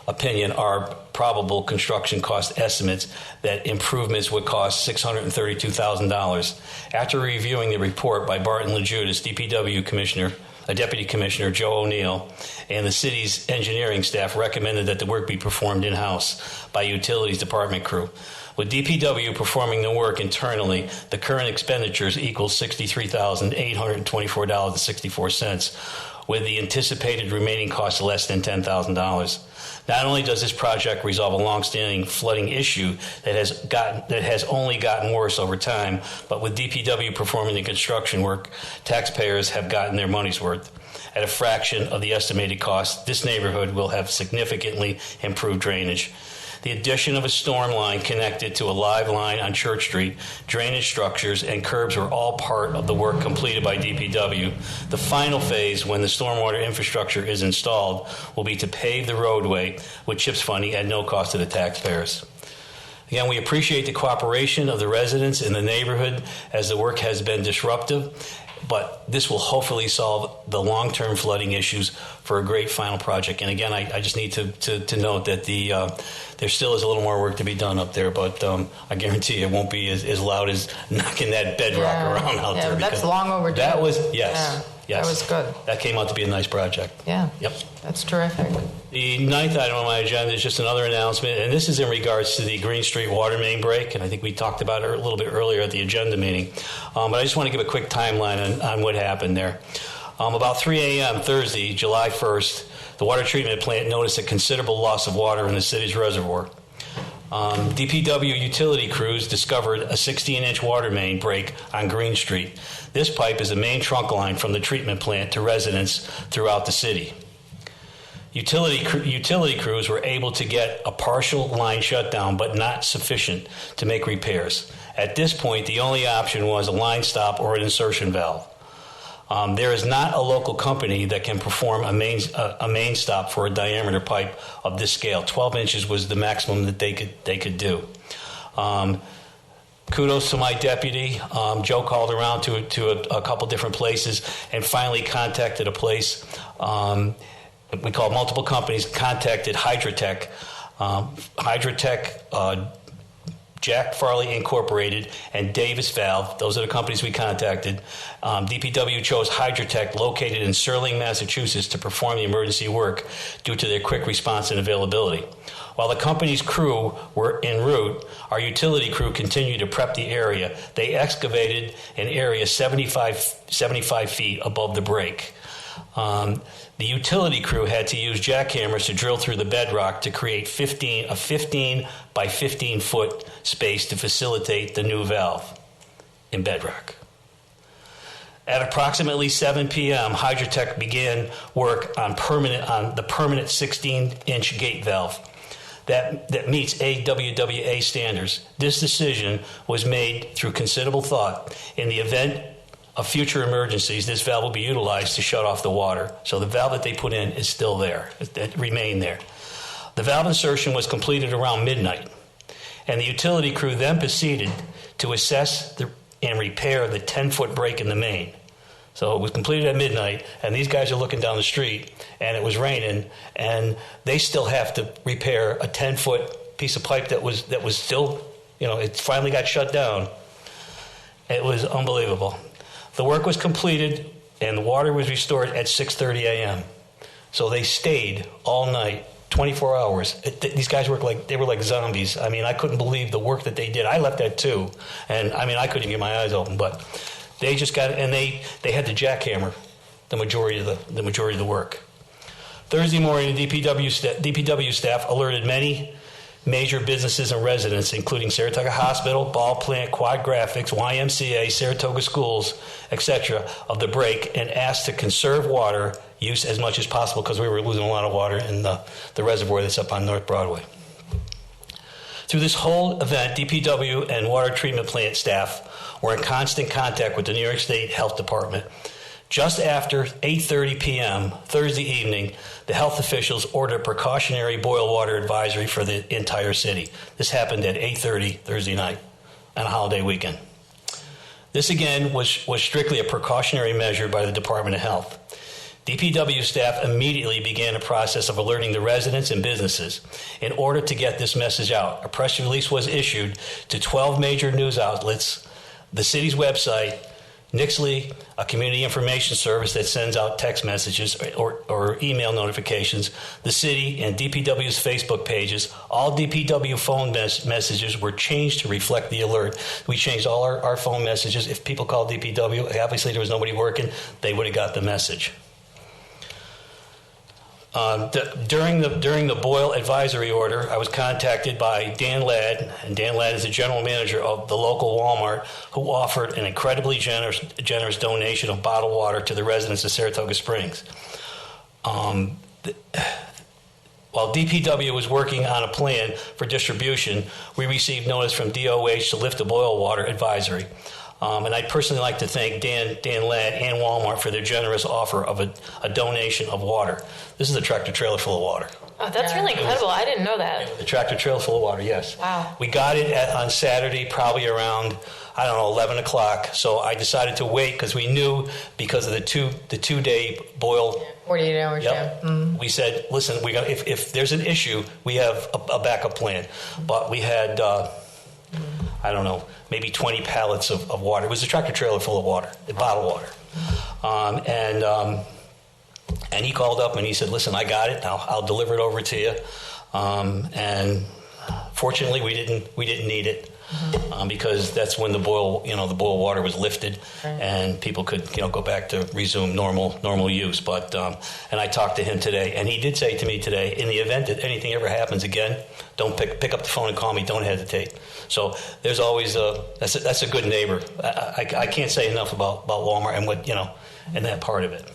opinion are probable construction cost estimates that improvements would cost $632,000. After reviewing the report by Barton LaJudas, DPW Commissioner, Deputy Commissioner Joe O'Neill, and the city's engineering staff recommended that the work be performed in-house by utilities department crew. With DPW performing the work internally, the current expenditures equal $63,824.64, with the anticipated remaining cost less than $10,000. Not only does this project resolve a long-standing flooding issue that has only gotten worse over time, but with DPW performing the construction work, taxpayers have gotten their money's worth. At a fraction of the estimated cost, this neighborhood will have significantly improved drainage. The addition of a storm line connected to a live line on Church Street, drainage structures, and curbs were all part of the work completed by DPW. The final phase, when the stormwater infrastructure is installed, will be to pave the roadway with CHIPS funding at no cost to the taxpayers. Again, we appreciate the cooperation of the residents in the neighborhood as the work has been disruptive, but this will hopefully solve the long-term flooding issues for a great final project. And again, I just need to note that there still is a little more work to be done up there, but I guarantee it won't be as loud as knocking that bedrock around out there. That's long overdue. That was, Yes. That was good. That came out to be a nice project. Yeah. Yep. That's terrific. The 9th item on my agenda is just another announcement, and this is in regards to the Green Street water main break, and I think we talked about it a little bit earlier at the agenda meeting. But I just want to give a quick timeline on what happened there. About 3 a.m. Thursday, July 1st, the water treatment plant noticed a considerable loss of water in the city's reservoir. DPW utility crews discovered a 16-inch water main break on Green Street. This pipe is the main trunk line from the treatment plant to residents throughout the city. Utility crews were able to get a partial line shutdown, but not sufficient to make repairs. At this point, the only option was a line stop or an insertion valve. There is not a local company that can perform a main stop for a diameter pipe of this scale. 12 inches was the maximum that they could do. Kudos to my deputy. Joe called around to a couple different places and finally contacted a place. We called multiple companies, contacted Hydrotech. Hydrotech Jack Farley Incorporated, and Davis Valve. Those are the companies we contacted. DPW chose Hydrotech, located in Sterling, Massachusetts, to perform the emergency work due to their quick response and availability. While the company's crew were en route, our utility crew continued to prep the area. They excavated an area 75 feet above the break. The utility crew had to use jackhammers to drill through the bedrock to create a 15 by 15 foot space to facilitate the new valve in bedrock. At approximately 7 p.m., Hydrotech began work on the permanent 16-inch gate valve that meets AWWA standards. This decision was made through considerable thought. In the event of future emergencies, this valve will be utilized to shut off the water. So the valve that they put in is still there. It remained there. The valve insertion was completed around midnight, and the utility crew then proceeded to assess and repair the 10-foot break in the main. So it was completed at midnight, and these guys are looking down the street, and it was raining, and they still have to repair a 10-foot piece of pipe that was still, it finally got shut down. It was unbelievable. The work was completed, and the water was restored at 6:30 a.m. So they stayed all night, 24 hours. These guys were like zombies. I mean, I couldn't believe the work that they did. I left at 2, and I mean, I couldn't get my eyes open, but they just got, and they had to jackhammer the majority of the work. Thursday morning, the DPW staff alerted many major businesses and residents, including Saratoga Hospital, Ball Plant, Quad Graphics, YMCA, Saratoga Schools, etc., of the break, and asked to conserve water use as much as possible because we were losing a lot of water in the reservoir that's up on North Broadway. Through this whole event, DPW and water treatment plant staff were in constant contact with the New York State Health Department. Just after 8:30 p.m. Thursday evening, the health officials ordered a precautionary boil water advisory for the entire city. This happened at 8:30 Thursday night on a holiday weekend. This again was strictly a precautionary measure by the Department of Health. DPW staff immediately began a process of alerting the residents and businesses. In order to get this message out, a press release was issued to 12 major news outlets, the city's website, Nixley, a community information service that sends out text messages or email notifications, the city, and DPW's Facebook pages. All DPW phone messages were changed to reflect the alert. We changed all our phone messages. If people called DPW, obviously there was nobody working, they would have got the message. During the boil advisory order, I was contacted by Dan Ladd, and Dan Ladd is the general manager of the local Walmart, who offered an incredibly generous donation of bottled water to the residents of Saratoga Springs. While DPW was working on a plan for distribution, we received notice from DOH to lift the boil water advisory. And I'd personally like to thank Dan Ladd and Walmart for their generous offer of a donation of water. This is a tractor trailer full of water. Oh, that's really incredible. I didn't know that. The tractor trailer full of water, yes. Wow. We got it on Saturday, probably around, 11 o'clock. So I decided to wait because we knew because of the two-day boil. 48 hours, yep. Yeah. Mm-hmm. We said, listen, if there's an issue, we have a backup plan. But we had, maybe 20 pallets of water. It was a tractor trailer full of water, bottled water. And he called up and he said, listen, I got it. I'll deliver it over to you. And fortunately, we didn't need it because that's when the boil water was lifted and people could, go back to resume normal use. But and I talked to him today, and he did say to me today, in the event that anything ever happens again, don't pick up the phone and call me. Don't hesitate. So there's always that's a good neighbor. I can't say enough about Walmart and what and that part of it.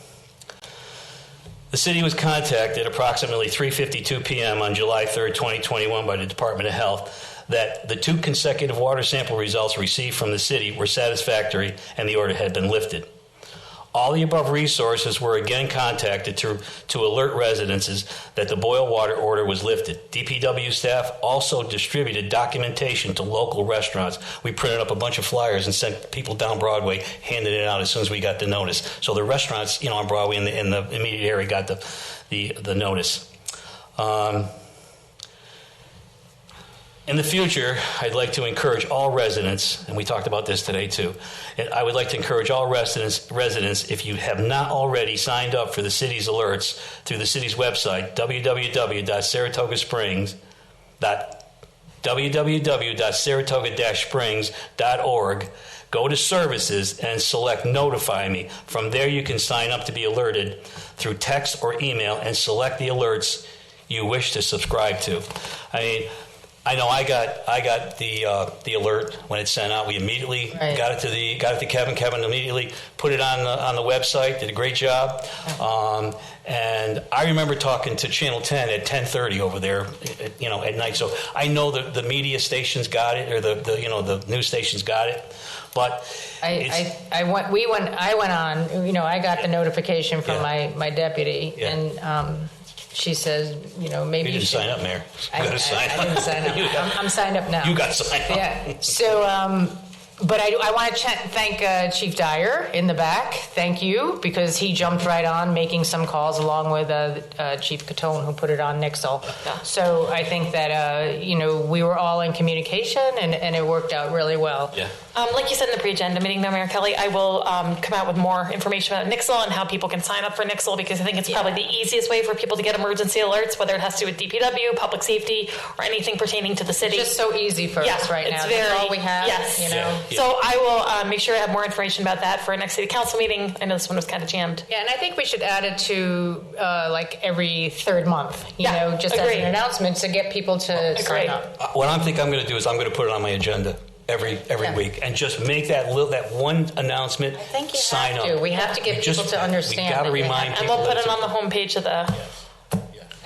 The city was contacted approximately 3:52 p.m. on July 3rd, 2021 by the Department of Health that the 2 consecutive water sample results received from the city were satisfactory and the order had been lifted. All the above resources were again contacted to alert residents that the boil water order was lifted. DPW staff also distributed documentation to local restaurants. We printed up a bunch of flyers and sent people down Broadway, handed it out as soon as we got the notice. So the restaurants, on Broadway in the immediate area got the notice. In the future, I'd like to encourage all residents, and we talked about this today too, and I would like to encourage all residents, if you have not already signed up for the city's alerts through the city's website, www.saratoga-springs.org, go to services and select notify me. From there you can sign up to be alerted through text or email and select the alerts you wish to subscribe to. I know I got the alert when it sent out. We immediately got it to Kevin. Kevin immediately put it on the website. Did a great job. And I remember talking to Channel 10 at 10:30 over there, at night. So I know the media stations got it, or the news stations got it. But I went on. I got the notification from my deputy, and she says, maybe you didn't sign up, Mayor. I didn't sign up. I'm signed up now. You got signed up. Yeah. So, but I want to thank Chief Dyer in the back. Thank you, because he jumped right on making some calls along with Chief Catone, who put it on Nixle. So I think that, we were all in communication, and it worked out really well. Yeah. Like you said in the pre-agenda meeting, though, Mayor Kelly, I will come out with more information about Nixle and how people can sign up for Nixle, because I think it's probably the easiest way for people to get emergency alerts, whether it has to do with DPW, public safety, or anything pertaining to the city. It's just so easy for us right now. It's That's all we have. Yes. Yeah. So I will make sure I have more information about that for our next city council meeting. I know this one was kind of jammed. Yeah, and I think we should add it to every third month, just as an announcement to get people to sign up. What I think I'm going to do is I'm going to put it on my agenda every week and just make that one announcement. I think you sign have to. up. We have to get people to understand. We got to remind people. And we'll put it on the homepage of the.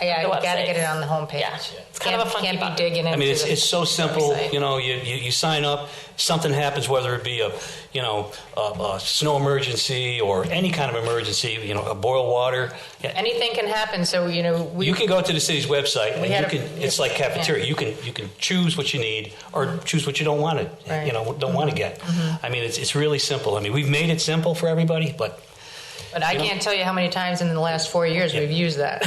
Yeah, you got to get it on the homepage. Yeah. It's kind of a funky Can't be digging into it's so simple. website. You sign up. Something happens, whether it be a snow emergency or any kind of emergency. A boil water. Anything can happen. So you can go to the city's website and it's like cafeteria. You can choose what you need or choose what you don't want to. Don't want to get. Mm-hmm. It's really simple. We've made it simple for everybody, but I can't tell you how many times in the last 4 years we've used that.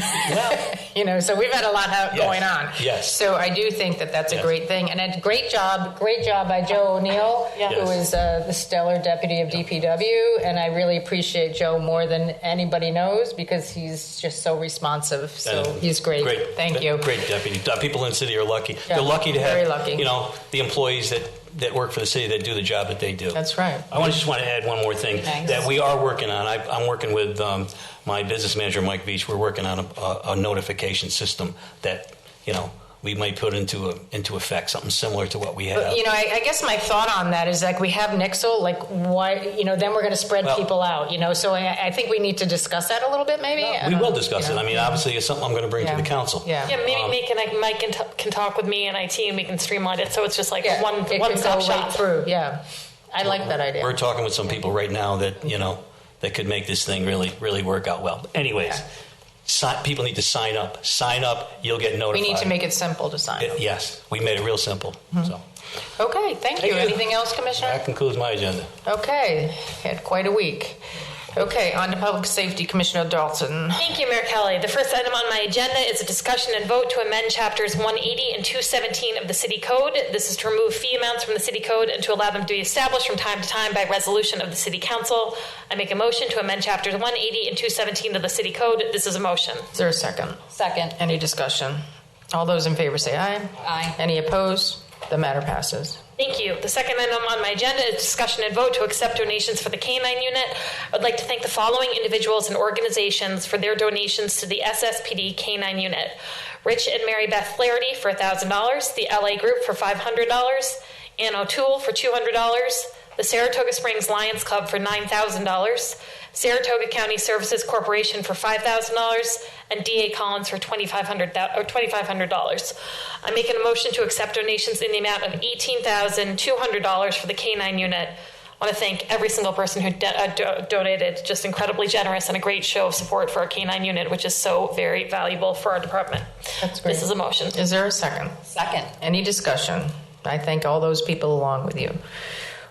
So we've had a lot going on. Yes. So I do think that that's a great thing. And a great job by Joe O'Neill, who is the stellar deputy of DPW. And I really appreciate Joe more than anybody knows, because he's just so responsive. So he's great. Thank you. Great deputy. People in the city are lucky. Yeah, they're lucky to have, very lucky. the employees that work for the city that do the job that they do. That's right. I just want to add one more thing that we are working on. I'm working with my business manager, Mike Beach. We're working on a notification system that we might put into effect, something similar to what we have. I guess my thought on that is we have Nixle, why, then we're going to spread people out, so I think we need to discuss that a little bit, maybe. We will discuss it. Obviously, it's something I'm going to bring to the council. Maybe Mike can talk with me and IT, and we can streamline it so it's just one stop shop. Right through. Yeah, I like that idea. We're talking with some people right now that that could make this thing really, really work out well. Anyways. People need to sign up. Sign up, you'll get notified. We need to make it simple to sign up. Yes, we made it real simple. So. Okay, thank you. Anything else, Commissioner? That concludes my agenda. Okay, had quite a week. Okay, on to Public Safety, Commissioner Dalton. Thank you, Mayor Kelly. The first item on my agenda is a discussion and vote to amend chapters 180 and 217 of the City Code. This is to remove fee amounts from the City Code and to allow them to be established from time to time by resolution of the City Council. I make a motion to amend chapters 180 and 217 of the City Code. This is a motion. Is there a second? Second. Any discussion? All those in favor say aye. Aye. Any opposed? The matter passes. Thank you. The second item on my agenda is discussion and vote to accept donations for the K-9 unit. I would like to thank the following individuals and organizations for their donations to the SSPD K-9 unit. Rich and Mary Beth Flaherty for $1,000, the LA Group for $500, Ann O'Toole for $200, the Saratoga Springs Lions Club for $9,000, Saratoga County Services Corporation for $5,000, and D.A. Collins for $2,500. I'm making a motion to accept donations in the amount of $18,200 for the K-9 unit. I want to thank every single person who donated. Just incredibly generous and a great show of support for our K-9 unit, which is so very valuable for our department. That's great. This is a motion. Is there a second? Second. Any discussion? I thank all those people along with you.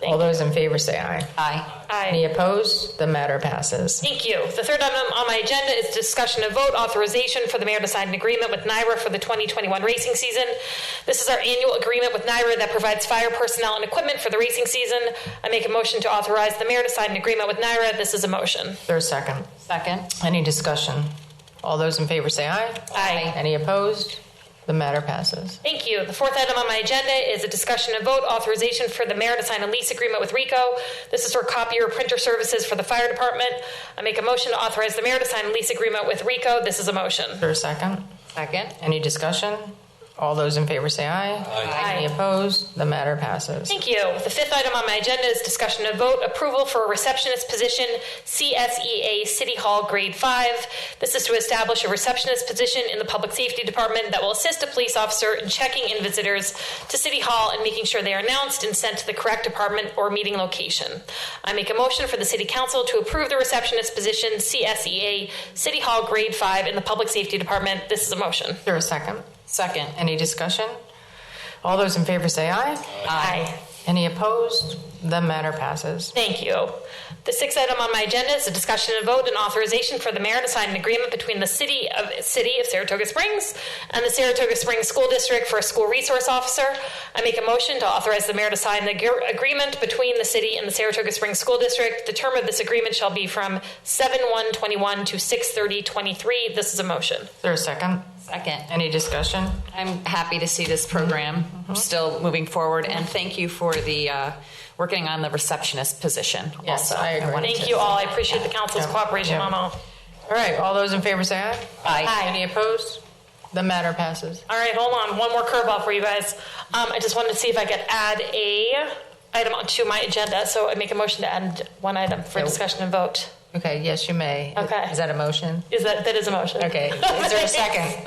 All those in favor say aye. Aye. Aye. Any opposed? The matter passes. Thank you. The third item on my agenda is discussion and vote authorization for the mayor to sign an agreement with Ymca for the 2021 racing season. This is our annual agreement with Ymca that provides fire personnel and equipment for the racing season. I make a motion to authorize the mayor to sign an agreement with Ymca. This is a motion. Is there a second? Second. Any discussion? All those in favor say aye. Aye. Any opposed? The matter passes. Thank you. The fourth item on my agenda is a discussion and vote authorization for the mayor to sign a lease agreement with RICO. This is for copier printer services for the fire department. I make a motion to authorize the mayor to sign a lease agreement with RICO. This is a motion. Is there a second? Second. Any discussion? All those in favor say aye. Aye. Any opposed? The matter passes. Thank you. The fifth item on my agenda is discussion and vote approval for a receptionist position, CSEA City Hall Grade 5. This is to establish a receptionist position in the Public Safety Department that will assist a police officer in checking in visitors to City Hall and making sure they are announced and sent to the correct department or meeting location. I make a motion for the City Council to approve the receptionist position, CSEA City Hall Grade 5 in the Public Safety Department. This is a motion. Is there a second? Second. Any discussion? All those in favor say aye. Aye. Any opposed? The matter passes. Thank you. The sixth item on my agenda is a discussion and vote and authorization for the mayor to sign an agreement between the City of Saratoga Springs and the Saratoga Springs School District for a school resource officer. I make a motion to authorize the mayor to sign the agreement between the city and the Saratoga Springs School District. The term of this agreement shall be from 7/1/21 to 6/30/23. This is a motion. Is there a second? Second. Any discussion? I'm happy to see this program still moving forward, and thank you for the working on the receptionist position. Yes, also. I agree. Thank you all. I appreciate the council's cooperation Yeah. on all. All right, all those in favor say aye. Aye. Any opposed? The matter passes. All right, hold on. One more curveball for you guys. I just wanted to see if I could add a item onto my agenda. So I make a motion to add one item for discussion and vote. Okay, yes, you may. Okay. Is that a motion? That is a motion? Okay. Is there a second?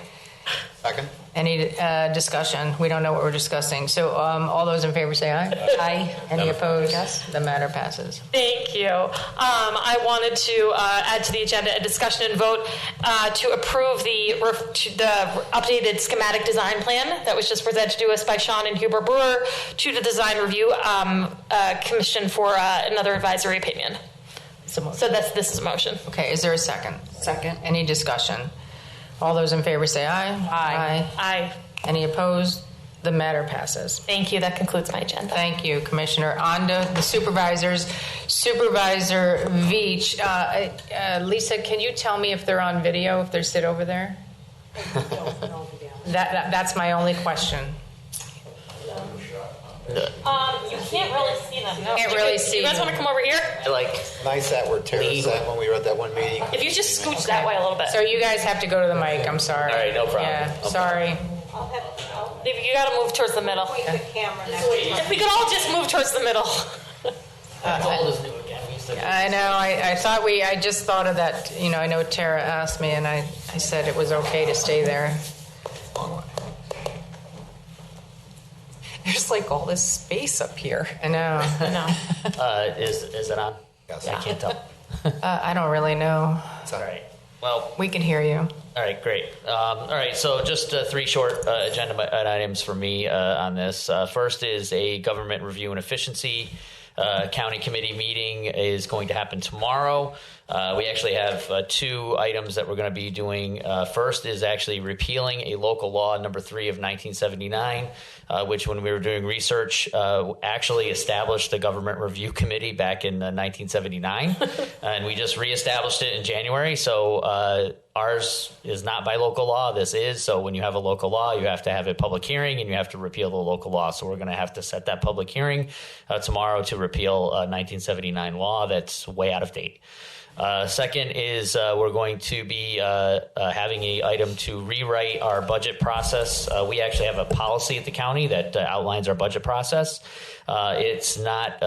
Second. Any discussion? We don't know what we're discussing. So all those in favor say aye. Aye. Any opposed? Yes. The matter passes. Thank you. I wanted to add to the agenda a discussion and vote to approve the updated schematic design plan that was just presented to us by Sean and Huber Brewer to the Design Review Commission for another advisory opinion. So this is a motion. Okay, is there a second? Second. Any discussion? All those in favor say aye. Aye. Aye. Any opposed? The matter passes. Thank you. That concludes my agenda. Thank you, Commissioner. On to the supervisors. Supervisor Veach. Lisa, can you tell me if they're on video, if they sit over there? That's my only question. You can't really see them. No. Can't really see You guys them. want to come over here? Nice that where Tara sat when we were at that one meeting. If you just scooch that way a little bit. So you guys have to go to the mic. I'm sorry. All right, no problem. Yeah, No sorry. You got to move towards the middle. If we could all just move towards the middle. I know. I just thought of that. You know, I know Tara asked me, and I said it was okay to stay there. There's like all this space up here. I know. Is it on? Yes. I can't tell. I don't really know. All right. Well, We can hear you. all right, great. All right, so just three short agenda items for me on this. First is a government review and efficiency county committee meeting is going to happen tomorrow. We actually have two items that we're going to be doing. First is actually repealing a local law, number 3 of 1979, which when we were doing research actually established the government review committee back in 1979. And we just reestablished it in January. So ours is not by local law. This is. So when you have a local law, you have to have a public hearing and you have to repeal the local law. So we're going to have to set that public hearing tomorrow to repeal a 1979 law that's way out of date. Second is we're going to be having an item to rewrite our budget process. We actually have a policy at the county that outlines our budget process. It's not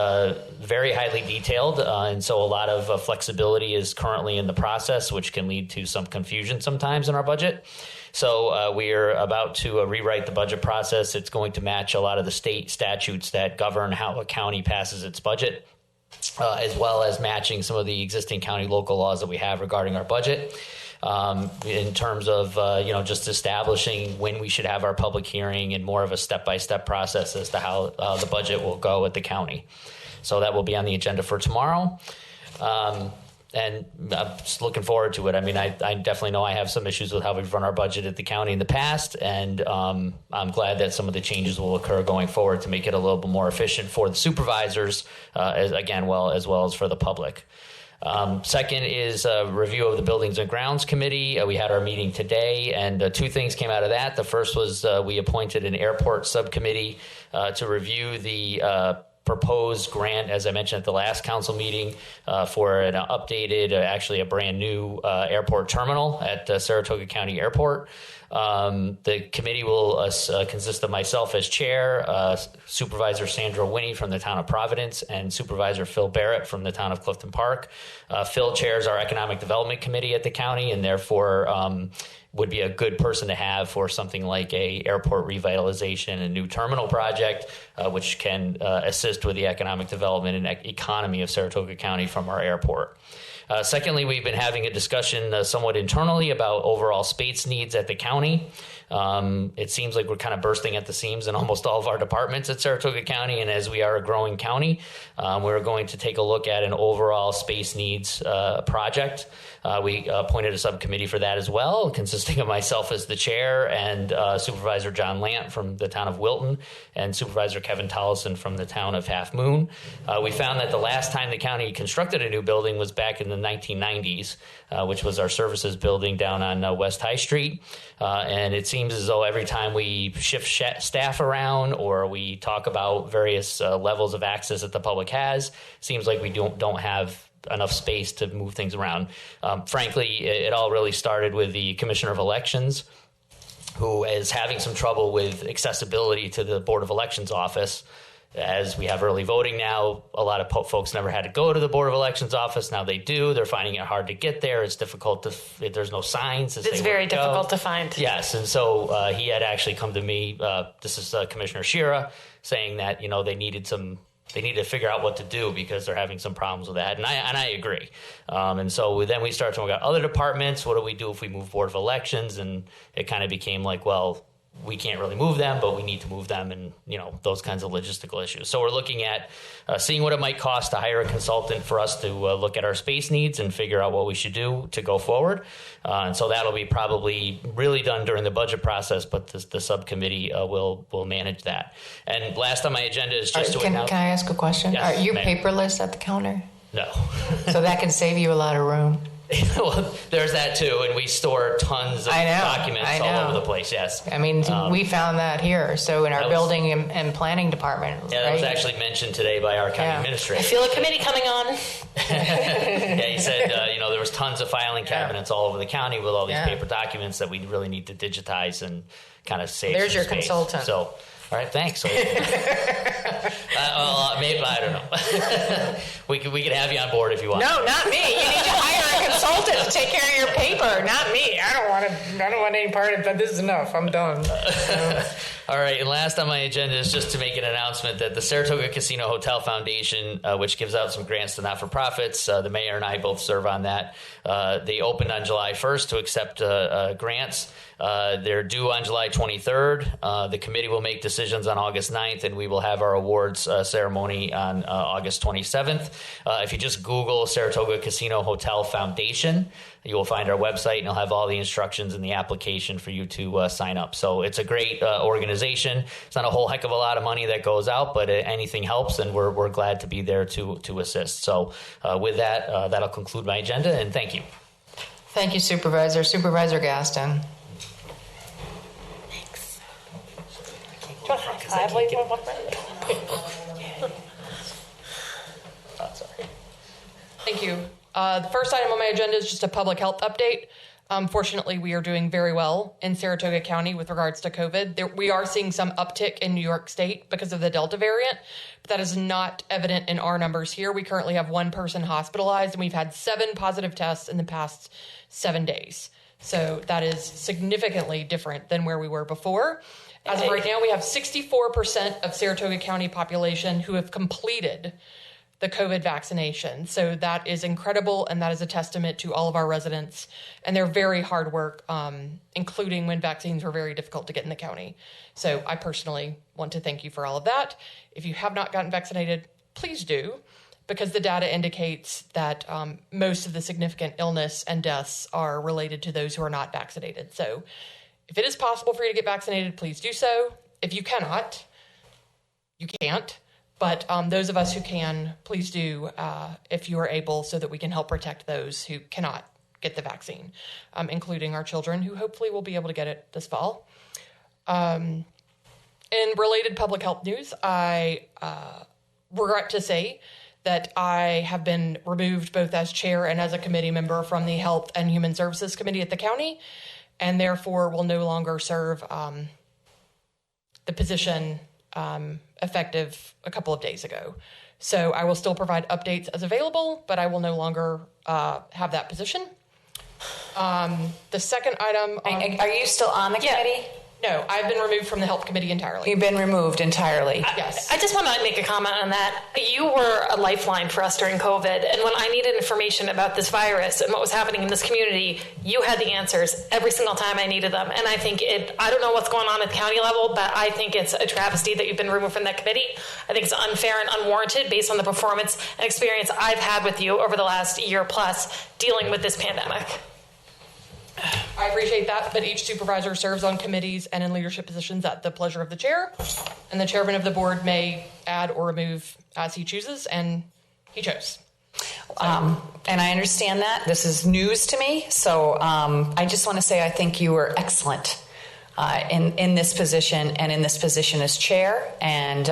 very highly detailed, and so a lot of flexibility is currently in the process, which can lead to some confusion sometimes in our budget. So we are about to rewrite the budget process. It's going to match a lot of the state statutes that govern how a county passes its budget. As well as matching some of the existing county local laws that we have regarding our budget in terms of, just establishing when we should have our public hearing and more of a step-by-step process as to how the budget will go at the county. So that will be on the agenda for tomorrow. And I'm just looking forward to it. I mean, I definitely know I have some issues with how we've run our budget at the county in the past, and I'm glad that some of the changes will occur going forward to make it a little bit more efficient for the supervisors, as well as for the public. Second is a review of the Buildings and Grounds Committee. We had our meeting today, and two things came out of that. The first was we appointed an airport subcommittee to review the proposed grant, as I mentioned at the last council meeting, for an updated, actually a brand new airport terminal at Saratoga County Airport. The committee will consist of myself as chair, Supervisor Sandra Winnie from the town of Providence, and Supervisor Phil Barrett from the town of Clifton Park. Phil chairs our Economic Development Committee at the county, and therefore would be a good person to have for something like a airport revitalization and new terminal project, which can assist with the economic development and economy of Saratoga County from our airport. Secondly, we've been having a discussion somewhat internally about overall space needs at the county. It seems like we're kind of bursting at the seams in almost all of our departments at Saratoga County, and as we are a growing county, we're going to take a look at an overall space needs project. We appointed a subcommittee for that as well, consisting of myself as the chair and Supervisor John Lant from the town of Wilton and Supervisor Kevin Tollison from the town of Half Moon. We found that the last time the county constructed a new building was back in the 1990s, which was our services building down on West High Street. And it seems as though every time we shift staff around or we talk about various levels of access that the public has, seems like we don't have enough space to move things around. Frankly, it all really started with the Commissioner of Elections, who is having some trouble with accessibility to the Board of Elections office. As we have early voting now, a lot of folks never had to go to the Board of Elections office. Now they do. They're finding it hard to get there. It's difficult there's no signs. It's very difficult to find. Yes, and so he had actually come to me, this is Commissioner Shira, saying that, they need to figure out what to do because they're having some problems with that. And I agree. And so then we started talking about other departments. What do we do if we move Board of Elections? And it kind of became like, well, we can't really move them, but we need to move them, and those kinds of logistical issues. So we're looking at seeing what it might cost to hire a consultant for us to look at our space needs and figure out what we should do to go forward. And so that'll be probably really done during the budget process, but the subcommittee will manage that. And last on my agenda is just to announce. Can I ask a question? Yes, Are you ma'am. paperless at the counter? No. So that can save you a lot of room. Well, there's that too, and we store tons of documents all over the place. Yes, I mean, we found that here. So in our building and planning department, yeah, that was actually mentioned today by our county administrator. I feel a committee coming on. Yeah, he said there was tons of filing cabinets all over the county with all these paper documents that we really need to digitize and kind of save. There's some your space. consultant. So. All right, thanks. So, maybe I don't know. we could have you on board if you want. No, not me. You need to hire a consultant to take care of your paper, not me. I don't want any part of that. This is enough. I'm done. All right, and last on my agenda is just to make an announcement that the Saratoga Casino Hotel Foundation, which gives out some grants to not-for-profits, the mayor and I both serve on that. They opened on July 1st to accept grants. They're due on July 23rd. The committee will make decisions on August 9th, and we will have our awards ceremony on August 27th. If you just Google Saratoga Casino Hotel Foundation, you will find our website, and it'll have all the instructions in the application for you to sign up. So it's a great organization. It's not a whole heck of a lot of money that goes out, but anything helps, and we're glad to be there to assist. So with that, that'll conclude my agenda, and thank you. Thank you, Supervisor. Supervisor Gaston. Thank you. The first item on my agenda is just a public health update. Fortunately, we are doing very well in Saratoga County with regards to COVID. We are seeing some uptick in New York State because of the Delta variant, but that is not evident in our numbers here. We currently have one person hospitalized, and we've had 7 positive tests in the past 7 days. So that is significantly different than where we were before. As of right now, we have 64% of Saratoga County population who have completed the COVID vaccination. So that is incredible, and that is a testament to all of our residents and their very hard work, including when vaccines were very difficult to get in the county. So I personally want to thank you for all of that. If you have not gotten vaccinated, please do, because the data indicates that most of the significant illness and deaths are related to those who are not vaccinated. So if it is possible for you to get vaccinated, please do so. If you cannot, you can't. But those of us who can, please do if you are able, so that we can help protect those who cannot get the vaccine, including our children, who hopefully will be able to get it this fall. In related public health news, I regret to say that I have been removed both as chair and as a committee member from the Health and Human Services Committee at the county, and therefore will no longer serve the position effective a couple of days ago. So I will still provide updates as available, but I will no longer have that position. The second item... Are you still on the committee? No, I've been removed from the health committee entirely. You've been removed entirely. Yes. I just want to make a comment on that. You were a lifeline for us during COVID, and when I needed information about this virus and what was happening in this community, you had the answers every single time I needed them. And I think I don't know what's going on at the county level, but I think it's a travesty that you've been removed from that committee. I think it's unfair and unwarranted based on the performance and experience I've had with you over the last year plus dealing with this pandemic. I appreciate that, but each supervisor serves on committees and in leadership positions at the pleasure of the chair, and the chairman of the board may add or remove as he chooses, and he chose. And I understand that. This is news to me, so I just want to say I think you were excellent in this position and in this position as chair, and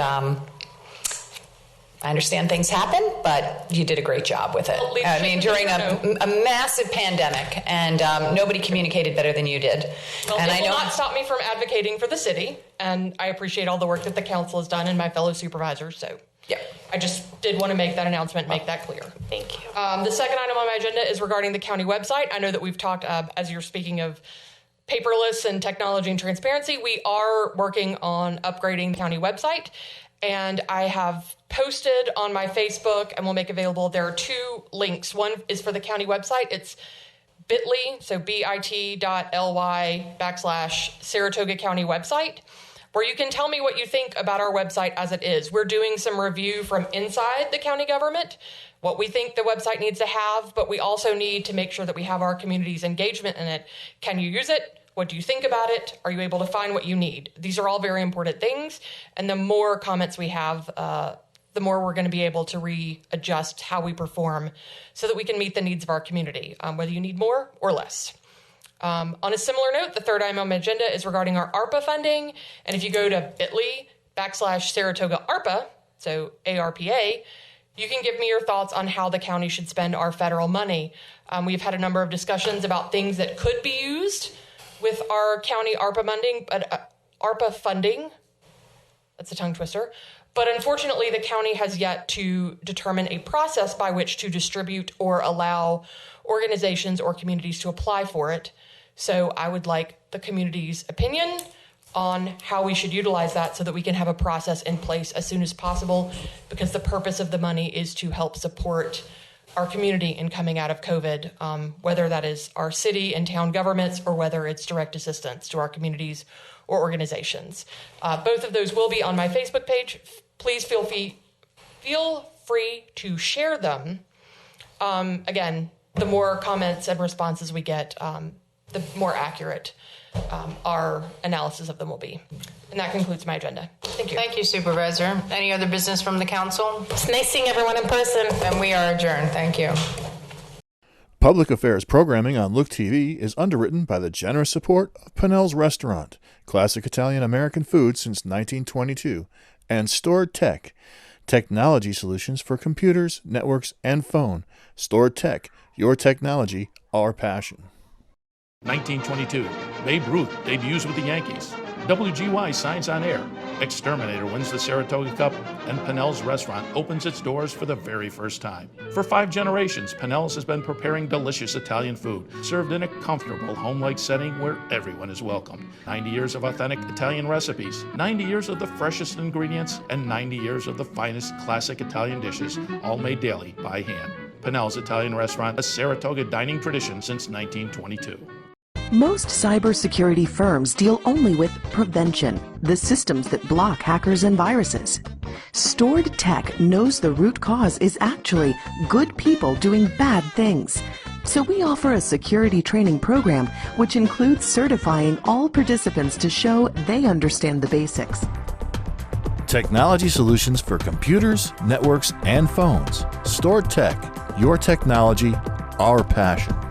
I understand things happen, but you did a great job with it. I mean, during a massive pandemic, and nobody communicated better than you did. Well, and it will not stop me from advocating for the city, and I appreciate all the work that the council has done and my fellow supervisors. So, yeah, I just did want to make that announcement, make that clear. Thank you. The second item on my agenda is regarding the county website. I know that we've talked, as you're speaking of paperless and technology and transparency, we are working on upgrading the county website. And I have posted on my Facebook and will make available, there are two links. One is for the county website. It's bit.ly, so bit.ly/Saratoga County website, where you can tell me what you think about our website as it is. We're doing some review from inside the county government, what we think the website needs to have, but we also need to make sure that we have our community's engagement in it. Can you use it? What do you think about it? Are you able to find what you need? These are all very important things. And the more comments we have, the more we're going to be able to readjust how we perform so that we can meet the needs of our community, whether you need more or less. On a similar note, the third item on my agenda is regarding our ARPA funding. And if you go to bit.ly/Saratoga ARPA, so ARPA, you can give me your thoughts on how the county should spend our federal money. We've had a number of discussions about things that could be used with our county ARPA funding, that's a tongue twister, but unfortunately the county has yet to determine a process by which to distribute or allow organizations or communities to apply for it. So I would like the community's opinion on how we should utilize that so that we can have a process in place as soon as possible, because the purpose of the money is to help support our community in coming out of COVID, whether that is our city and town governments or whether it's direct assistance to our communities or organizations. Both of those will be on my Facebook page. Please feel free to share them. Again, the more comments and responses we get, the more accurate our analysis of them will be. And that concludes my agenda. Thank you. Thank you, Supervisor. Any other business from the council? It's nice seeing everyone in person. And we are adjourned. Thank you. Public Affairs programming on Look TV is underwritten by the generous support of Pennell's Restaurant, classic Italian-American food since 1922, and Stored Tech, technology solutions for computers, networks, and phone. Stored Tech, your technology, our passion. 1922, Babe Ruth debuts with the Yankees. WGY signs on air. Exterminator wins the Saratoga Cup, and Pennell's Restaurant opens its doors for the very first time. For 5 generations, Pennell's has been preparing delicious Italian food, served in a comfortable, home-like setting where everyone is welcome. 90 years of authentic Italian recipes, 90 years of the freshest ingredients, and 90 years of the finest classic Italian dishes, all made daily by hand. Pennell's Italian Restaurant, a Saratoga dining tradition since 1922. Most cybersecurity firms deal only with prevention, the systems that block hackers and viruses. Stored Tech knows the root cause is actually good people doing bad things. So we offer a security training program which includes certifying all participants to show they understand the basics. Technology solutions for computers, networks, and phones. Stored Tech, your technology, our passion.